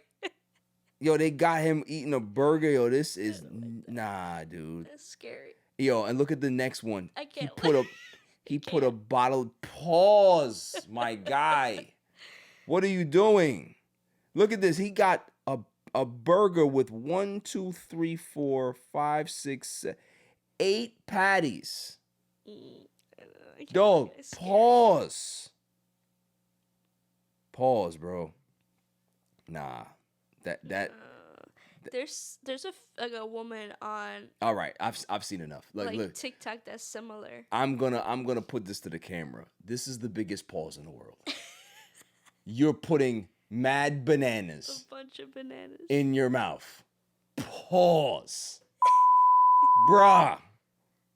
yo, they got him eating a burger. Yo, this is nah, dude. That's scary. Yo, and look at the next one. I can't. He put a bottle. Pause, my guy. What are you doing? Look at this. He got a burger with 1, 2, 3, 4, 5, 6, 8 patties. Dog, pause. Pause, bro. Nah, that. There's a woman on All right, I've seen enough. Look, TikTok that's similar. I'm gonna put this to the camera. This is the biggest pause in the world. You're putting mad bananas A bunch of bananas. in your mouth. Pause. Bruh.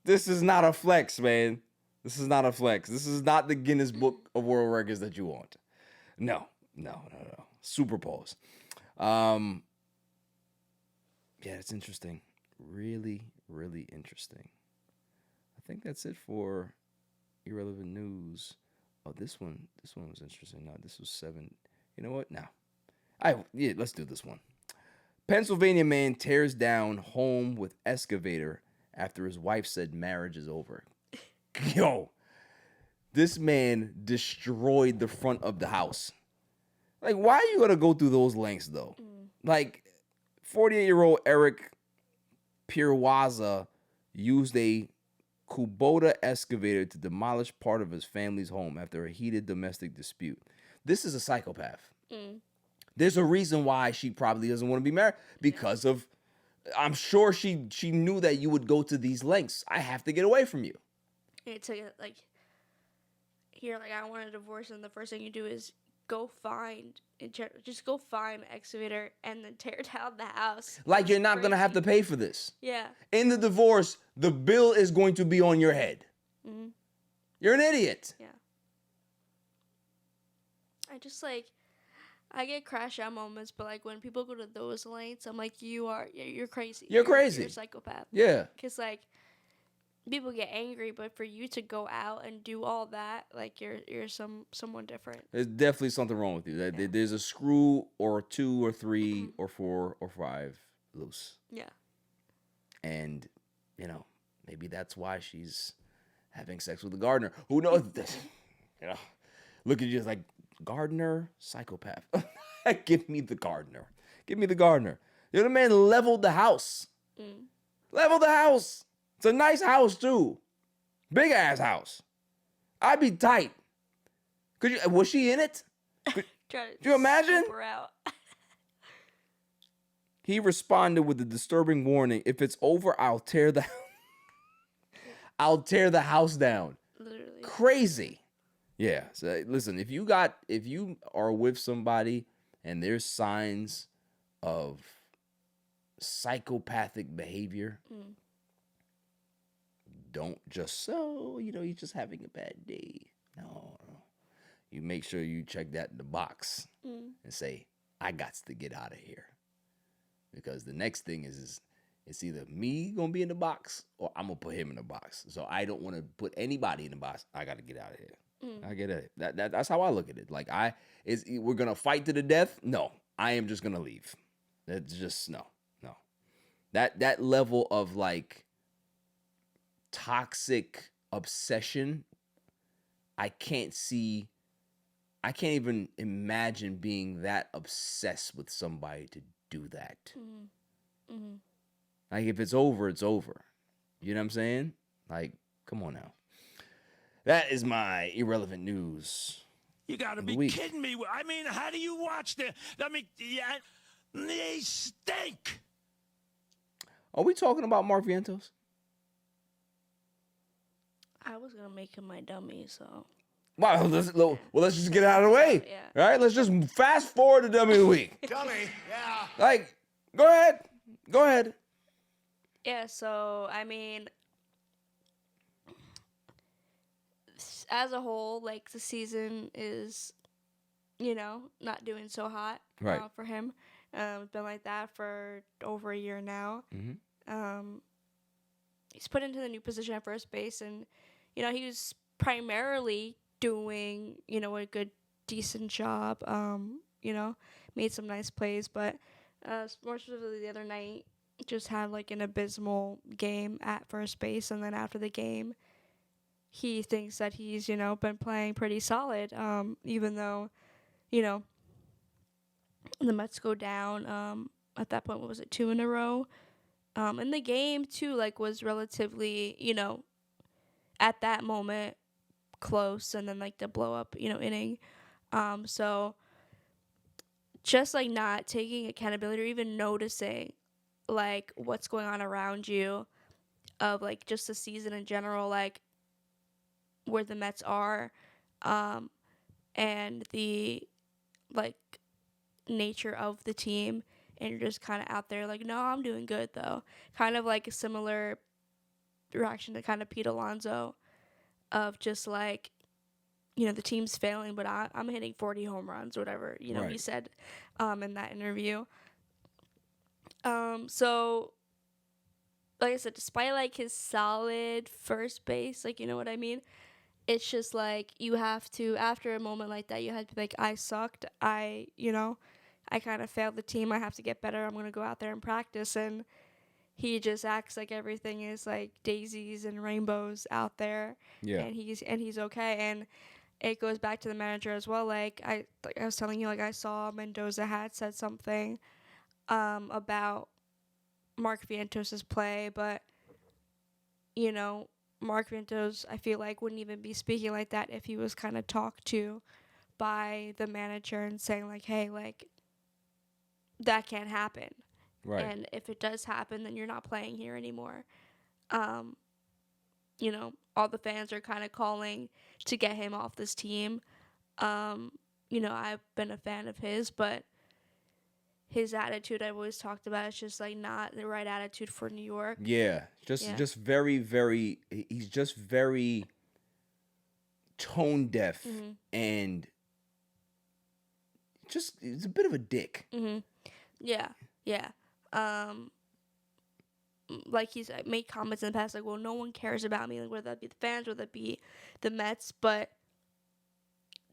This is not a flex, man. This is not a flex. This is not the Guinness Book of World Records that you want. No. Super pause. Yeah, it's interesting. Really, really interesting. I think that's it for irrelevant news. Oh, this one was interesting. No, this was 7. You know what? No. Let's do this one. Pennsylvania man tears down home with excavator after his wife said marriage is over. Yo, this man destroyed the front of the house. Like, why are you gonna go through those lengths though? Like, 48-year-old Eric Pirwaza used a Kubota excavator to demolish part of his family's home after a heated domestic dispute. This is a psychopath. There's a reason why she probably doesn't want to be married, because of, I'm sure she knew that you would go to these lengths. I have to get away from you. And it's like, here, like, I want a divorce, and the first thing you do is go find just go find an excavator and then tear down the house. Like, you're not going to have to pay for this. Yeah. In the divorce, the bill is going to be on your head. Mm-hmm. You're an idiot. Yeah. I just like, I get crash out moments, but like when people go to those lengths, I'm like, you're crazy. You're crazy. You're a psychopath. Yeah. Because like, people get angry, but for you to go out and do all that, like you're someone different. There's definitely something wrong with you. Yeah. There's a screw or 2 or 3 or 4 or 5 loose. Yeah. And, you know, maybe that's why she's having sex with the gardener. Who knows? You know, look at you like, gardener, psychopath. Give me the gardener. Give me the gardener. The other man leveled the house. Leveled the house. It's a nice house, too. Big ass house. I'd be tight. Was she in it? Could you imagine? Scoop her out. He responded with a disturbing warning. If it's over, I'll tear the house down. Literally. Crazy. Yeah. So listen, if you are with somebody and there's signs of psychopathic behavior, don't just he's just having a bad day. No. You make sure you check that in the box and say, I got to get out of here. Because the next thing is it's either me gonna be in the box or I'm gonna put him in the box. So I don't want to put anybody in the box. I got to get out of here. I get it. That's how I look at it. Like we're gonna fight to the death. No, I am just gonna leave. That's just no. That level of like toxic obsession, I can't even imagine being that obsessed with somebody to do that. Like, if it's over, it's over. You know what I'm saying? Like, come on now. That is my irrelevant news. You got to be kidding me. I mean, how do you watch the... I mean, yeah, they stink. Are we talking about Mark Vientos? I was gonna make him my dummy, so. Wow, let's just get it out of the way. Yeah. All right, let's just fast forward to Dummy of the Week. Dummy, yeah. Like, go ahead. Yeah, so, I mean, as a whole, like, the season is, not doing so hot for him. It's been like that for over a year now. He's put into the new position at first base, and, he was primarily doing, a good, decent job, made some nice plays, but more specifically the other night, just had like an abysmal game at first base, and then after the game, he thinks that he's, been playing pretty solid, even though, the Mets go down, at that point, what was it, 2 in a row? And the game, too, like, was relatively, at that moment, close, and then, like, the blow-up, inning. So, just, like, not taking accountability or even noticing, like, what's going on around you of, like, just the season in general, like, where the Mets are, and the, like, nature of the team, and you're just kind of out there like, no, I'm doing good, though. Kind of like a similar reaction to kind of Pete Alonso of just like, the team's failing, but I'm hitting 40 home runs or whatever, Right. he said in that interview. So, like I said, despite like his solid first base, like, you know what I mean? It's just like you have to, after a moment like that, you have to be like, I sucked. I kind of failed the team. I have to get better. I'm going to go out there and practice. And he just acts like everything is like daisies and rainbows out there. Yeah. And he's okay. And it goes back to the manager as well. Like I was telling you, like I saw Mendoza had said something about Mark Vientos' play, but Mark Vientos, I feel like, wouldn't even be speaking like that if he was kind of talked to by the manager and saying like, hey, like, that can't happen. Right. And if it does happen, then you're not playing here anymore. All the fans are kind of calling to get him off this team. I've been a fan of his, but his attitude I've always talked about is just like not the right attitude for New York. Yeah, just very, very. He's just very tone deaf and just he's a bit of a dick. Yeah. Like he's made comments in the past like, well, no one cares about me, like whether that be the fans, whether that be the Mets, but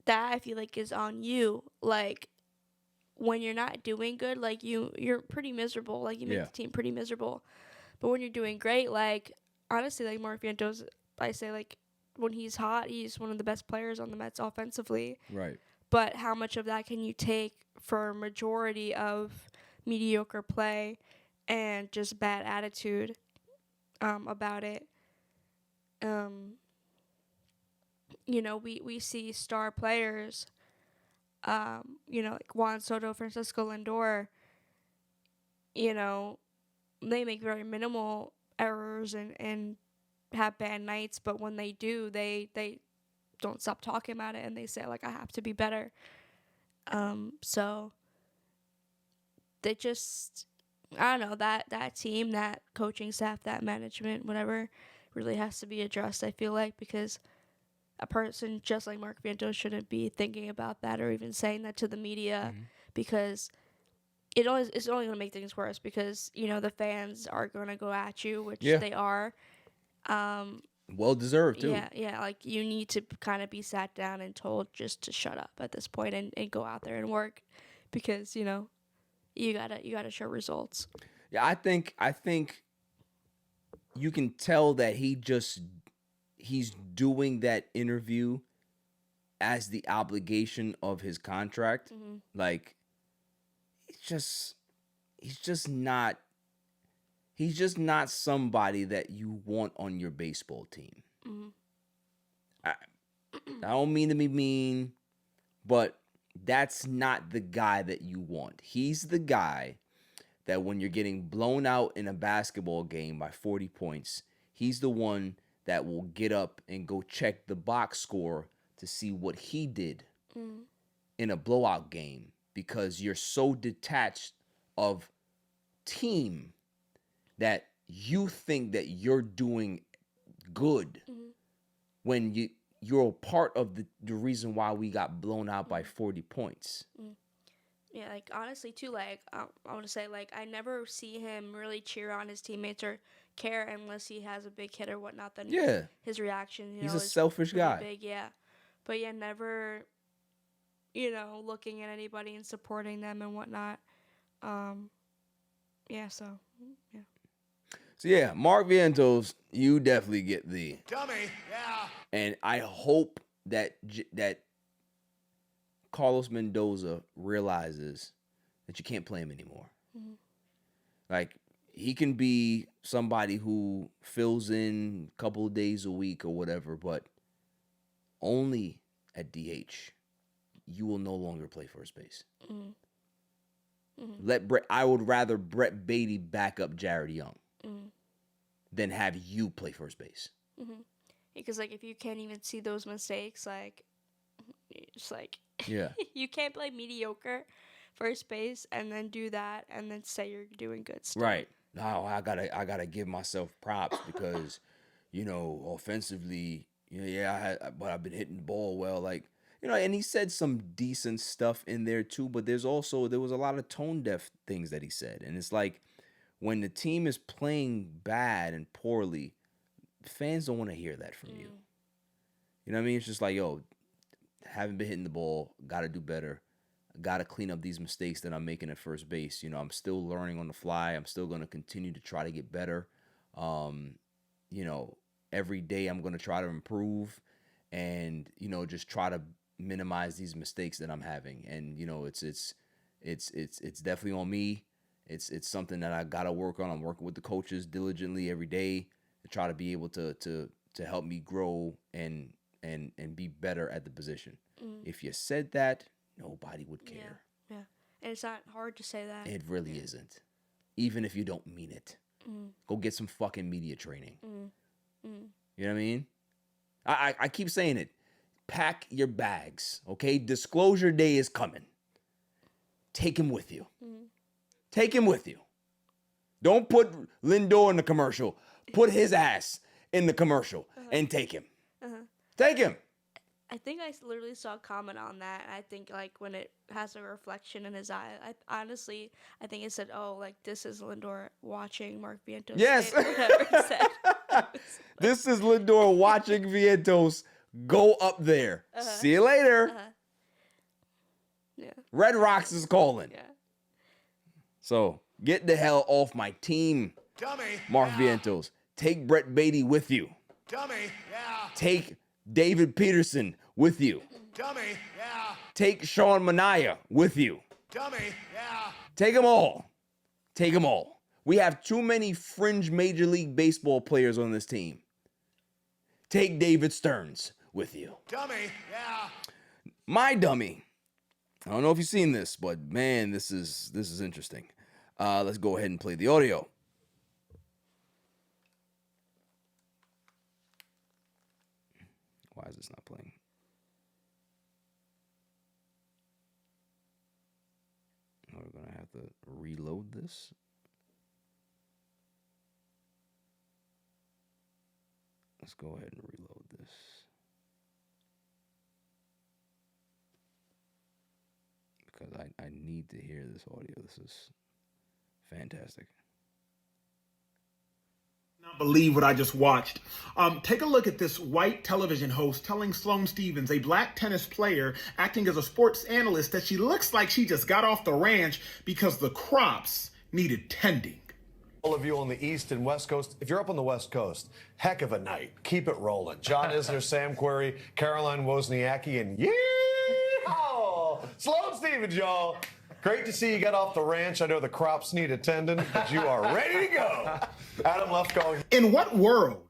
that I feel like is on you. Like when you're not doing good, like you're pretty miserable. Like you make the team pretty miserable. But when you're doing great, like honestly, like Mark Vientos, I say like when he's hot, he's one of the best players on the Mets offensively. Right. But how much of that can you take for a majority of mediocre play and just bad attitude about it? We see star players, like Juan Soto, Francisco Lindor, they make very minimal errors and have bad nights, but when they do, they don't stop talking about it and they say like I have to be better. So they just, I don't know, that team, that coaching staff, that management, whatever, really has to be addressed, I feel like, because a person just like Mark Vientos shouldn't be thinking about that or even saying that to the media, because it's only going to make things worse, because the fans are going to go at you, which they are. Well deserved too. Yeah, like you need to kind of be sat down and told just to shut up at this point and go out there and work, because you gotta show results. Yeah, I think you can tell that he's doing that interview as the obligation of his contract. Like he's just not somebody that you want on your baseball team. I don't mean to be mean, but that's not the guy that you want. He's the guy that when you're getting blown out in a basketball game by 40 points, he's the one that will get up and go check the box score to see what he did in a blowout game, because you're so detached of team that you think that you're doing good when you're a part of the reason why we got blown out by 40 points. Yeah, like honestly too, like I want to say, like I never see him really cheer on his teammates or care unless he has a big hit or whatnot. Then his reaction, he's a selfish guy. Big, but never, looking at anybody and supporting them and whatnot. So yeah, Mark Vientos, you definitely get the Dummy. Yeah. and I hope that Carlos Mendoza realizes that you can't play him anymore. Like he can be somebody who fills in a couple of days a week or whatever, but only at DH. You will no longer play first base. I would rather Brett Beatty back up Jared Young than have you play first base. Because like if you can't even see those mistakes, like it's like Yeah. you can't play mediocre first base and then do that and then say you're doing good stuff. Right. No, I gotta give myself props because, offensively, but I've been hitting the ball well, like, and he said some decent stuff in there too, but there was a lot of tone deaf things that he said. And it's like when the team is playing bad and poorly, fans don't want to hear that from you. You know what I mean? It's just like, yo, haven't been hitting the ball, gotta do better. Got to clean up these mistakes that I'm making at first base. I'm still learning on the fly. I'm still going to continue to try to get better. Every day I'm going to try to improve and, just try to minimize these mistakes that I'm having. And, it's definitely on me. It's something that I got to work on. I'm working with the coaches diligently every day to try to be able to help me grow and be better at the position. If you said that, nobody would care. Yeah. And it's not hard to say that. It really isn't. Even if you don't mean it. Go get some fucking media training. You know what I mean? I keep saying it. pack your bags, okay? Disclosure day is coming. Take him with you. Take him with you. Don't put Lindor in the commercial. Put his ass in the commercial and take him. Take him. I think I literally saw a comment on that. I think like when it has a reflection in his eye, I think it said, "Oh, like this is Lindor watching Mark Vientos." Yes. Say whatever it said. This is Lindor watching Vientos go up there. See you later. Yeah. Red Rocks is calling. Yeah. So get the hell off my team, Dummy. Mark Vientos. Take Brett Beatty with you. Dummy. Yeah. Take David Peterson with you. Dummy. Yeah. Take Sean Manaea with you. Dummy. Yeah. Take them all. Take them all. We have too many fringe Major League Baseball players on this team. Take David Stearns with you. Dummy. Yeah. My dummy. I don't know if you've seen this, but man, this is interesting. Let's go ahead and play the audio. Why is this not playing? We're going to have to reload this. Let's go ahead and reload this. Because I need to hear this audio. This is fantastic. Not believe what I just watched. Take a look at this white television host telling Sloane Stevens, a black tennis player acting as a sports analyst, that she looks like she just got off the ranch because the crops needed tending. All of you on the East and West Coast, if you're up on the West Coast, heck of a night. Keep it rolling. John Isner, Sam Querrey, Caroline Wozniacki, and yeehaw! Sloane Stevens, y'all. Great to see you got off the ranch. I know the crops need attending, but you are ready to go. Adam Lefkoe. In what world?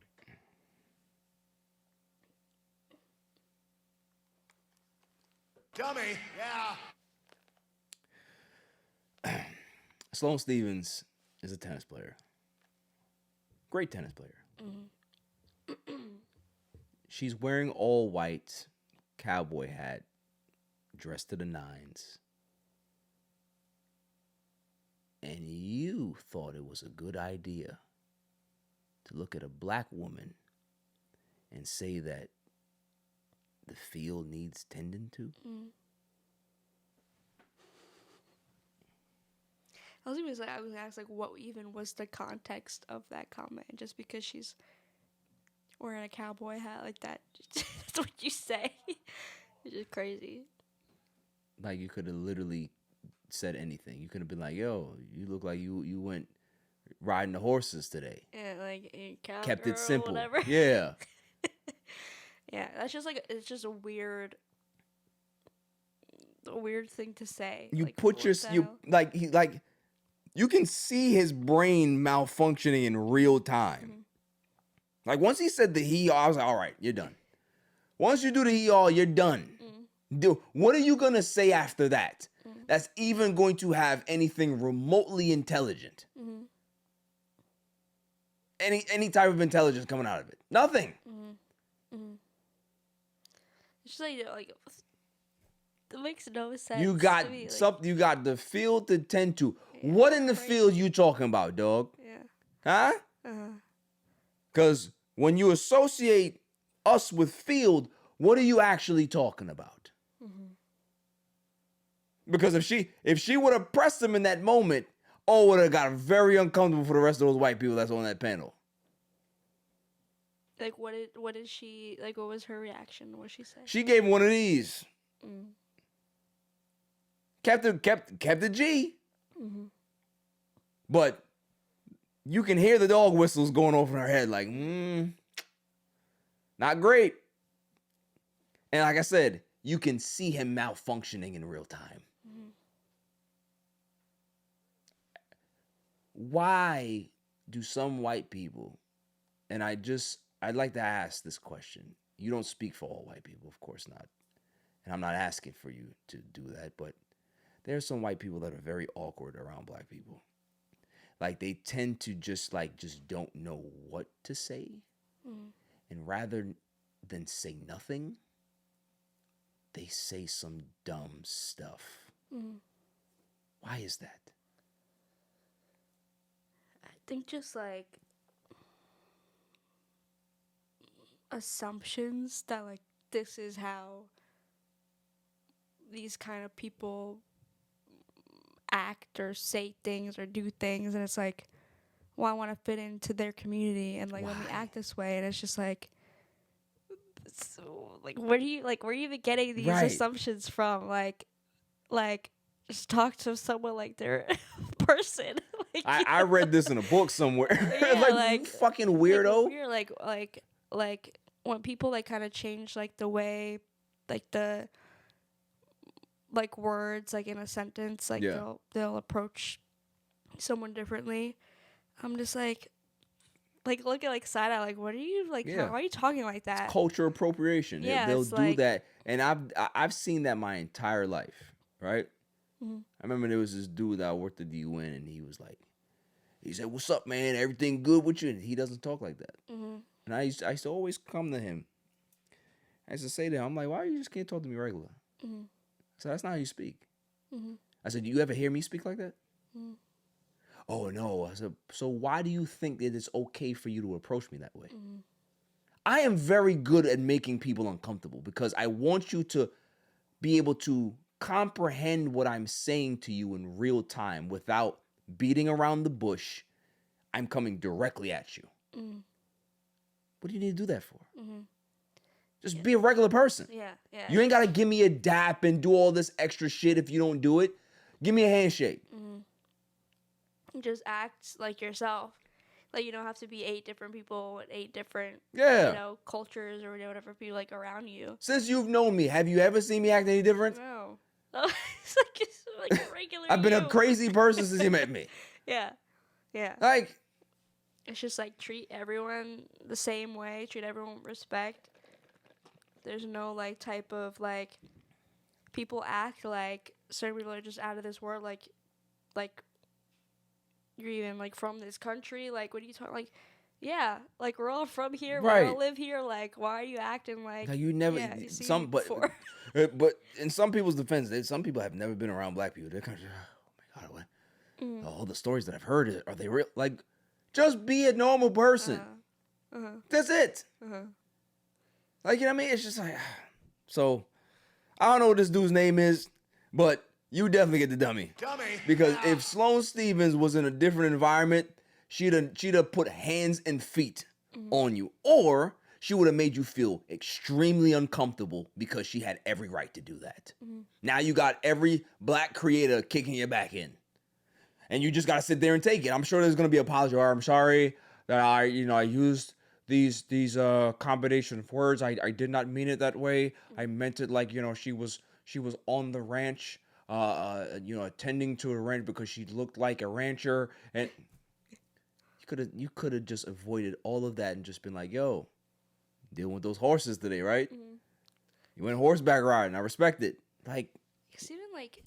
Dummy. Yeah. Sloane Stevens is a tennis player. Great tennis player. She's wearing all white, cowboy hat, dressed to the nines. And you thought it was a good idea to look at a black woman and say that the field needs tending to? I was gonna ask like what even was the context of that comment, just because she's wearing a cowboy hat like that. That's what you say. It's just crazy. Like, you could have literally said anything. You could have been like, yo, you look like you went riding the horses today. Yeah, like Kept it simple. Whatever. Yeah. Yeah, that's just like it's just a weird thing to say. You like, put your you can see his brain malfunctioning in real time. Like, once he said the he-all, I was like, all right, you're done. Once you do the he-all, you're done. What are you going to say after that that's even going to have anything remotely intelligent? Any type of intelligence coming out of it? Nothing. It's just like it makes no sense. You got to me, you got the field to tend to. What in the field you talking about, dog? Yeah. Huh? Because when you associate us with field, what are you actually talking about? Because if she would have pressed him in that moment, it would have got very uncomfortable for the rest of those white people that's on that panel. Like what did she like? What was her reaction? What did she say? She gave him one of these. Kept the G. But you can hear the dog whistles going off in her head, like, not great. And like I said, you can see him malfunctioning in real time. Why do some white people, and I'd like to ask this question. You don't speak for all white people, of course not. And I'm not asking for you to do that, but there are some white people that are very awkward around black people. Like, they tend to just don't know what to say. And rather than say nothing, they say some dumb stuff. Why is that? I think just like assumptions that like this is how these kind of people act or say things or do things, and it's like, well, I want to fit into their community and like let me Why? act this way, and it's just like, so like where are you even getting these Right. assumptions from? Like just talk to someone like they're a person. Like, I read this in a book somewhere. Yeah, like, like- fucking like, weirdo. weird, like when people like kind of change like the way like the like words like in a sentence, like Yeah. they'll approach someone differently. I'm just like look at like side eye, like what are you like Yeah. how are you talking like that? Culture appropriation. Yeah, They'll it's do like- that, and I've seen that my entire life. Right. Mm-hmm. I remember there was this dude that I worked at the UN, and he said, "What's up, man? Everything good with you?" And he doesn't talk like that. Mm-hmm. And I used to always come to him. I used to say to him, I'm like, "Why you just can't talk to me regular?" Mm-hmm. So that's not how you speak. Mm-hmm. I said, "Do you ever hear me speak like that?" Oh no. I said, "So why do you think that it's okay for you to approach me that way?" I am very good at making people uncomfortable because I want you to be able to comprehend what I'm saying to you in real time without beating around the bush. I'm coming directly at you. What do you need to do that for? Just be a regular person. Yeah, yeah. You ain't got to give me a dap and do all this extra shit if you don't do it. Give me a handshake. Just act like yourself. Like you don't have to be 8 different people with 8 different Yeah. cultures or whatever people like around you. Since you've known me, have you ever seen me act any different? No. it's like a regular I've been a you. crazy person since you met me. Yeah. Yeah. Like, It's just like treat everyone the same way, treat everyone with respect. There's no like type of like people act like certain people are just out of this world, like you're even like from this country, like what are you talking like yeah, like we're all from here, we Right. all live here, like why are you acting like you never you see some me but before. but in some people's defense, some people have never been around black people. They're kind of, oh my god, what? All the stories that I've heard, are they real? Like, just be a normal person. That's it. Like, you know what I mean? It's just like, so I don't know what this dude's name is, but you definitely get the dummy. Dummy. Because Yeah. if Sloane Stephens was in a different environment, she'd have put hands and feet on you, or she would have made you feel extremely uncomfortable because she had every right to do that. Now you got every black creator kicking you back in, and you just gotta sit there and take it. I'm sure there's gonna be an apology. Or I'm sorry that I used these combination of words. I did not mean it that way. I meant it like she was on the ranch. Attending to a ranch because she looked like a rancher, and you could have just avoided all of that and just been like, "Yo, dealing with those horses today, right? You went horseback riding. I respect it." Like, Cause even like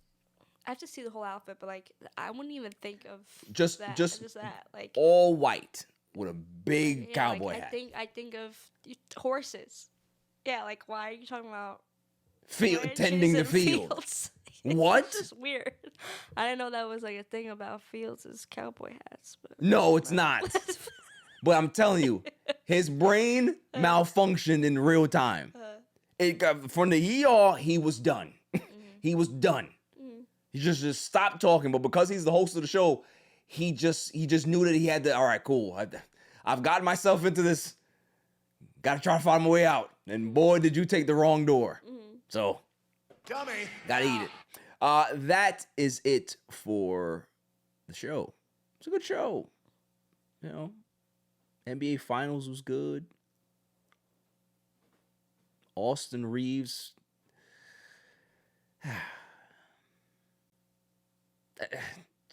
I have to see the whole outfit, but like I wouldn't even think of Just- that, just that like all white with a big yeah, cowboy like, hat. I think of horses. Yeah, like why are you talking about Field, ranches tending the and field. fields? What? It's just weird. I didn't know that was like a thing about fields is cowboy hats. But No, it's not. But I'm telling you, his brain malfunctioned in real time. It got from the ER, he was done. He was done. He just stopped talking. But because he's the host of the show, he just knew that he had to. All right, cool. I've gotten myself into this. Got to try to find my way out. And boy, did you take the wrong door. So Dummy. gotta eat it. That is it for the show. It's a good show. NBA Finals was good. Austin Reaves.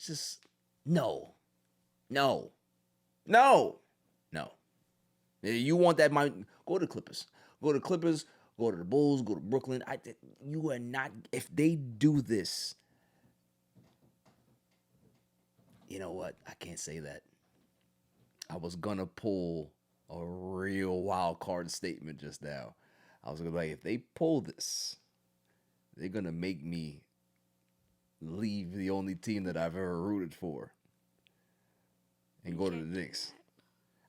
Just no. You want that? Go to the Clippers. Go to the Clippers. Go to the Bulls. Go to Brooklyn. You are not. If they do this, you know what? I can't say that. I was gonna pull a real wild card statement just now. I was gonna be like, if they pull this, they're going to make me leave the only team that I've ever rooted for and go to the Knicks.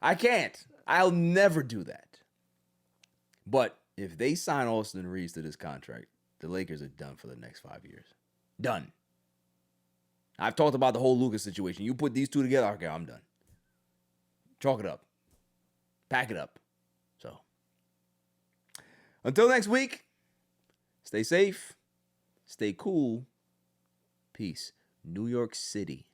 I can't. I'll never do that. But if they sign Austin Reaves to this contract, the Lakers are done for the next 5 years. Done. I've talked about the whole Lucas situation. You put these two together, okay, I'm done. Chalk it up. Pack it up. So, until next week, stay safe, stay cool, peace. New York City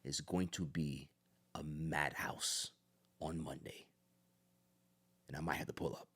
is going to be a madhouse on Monday. And I might have to pull up.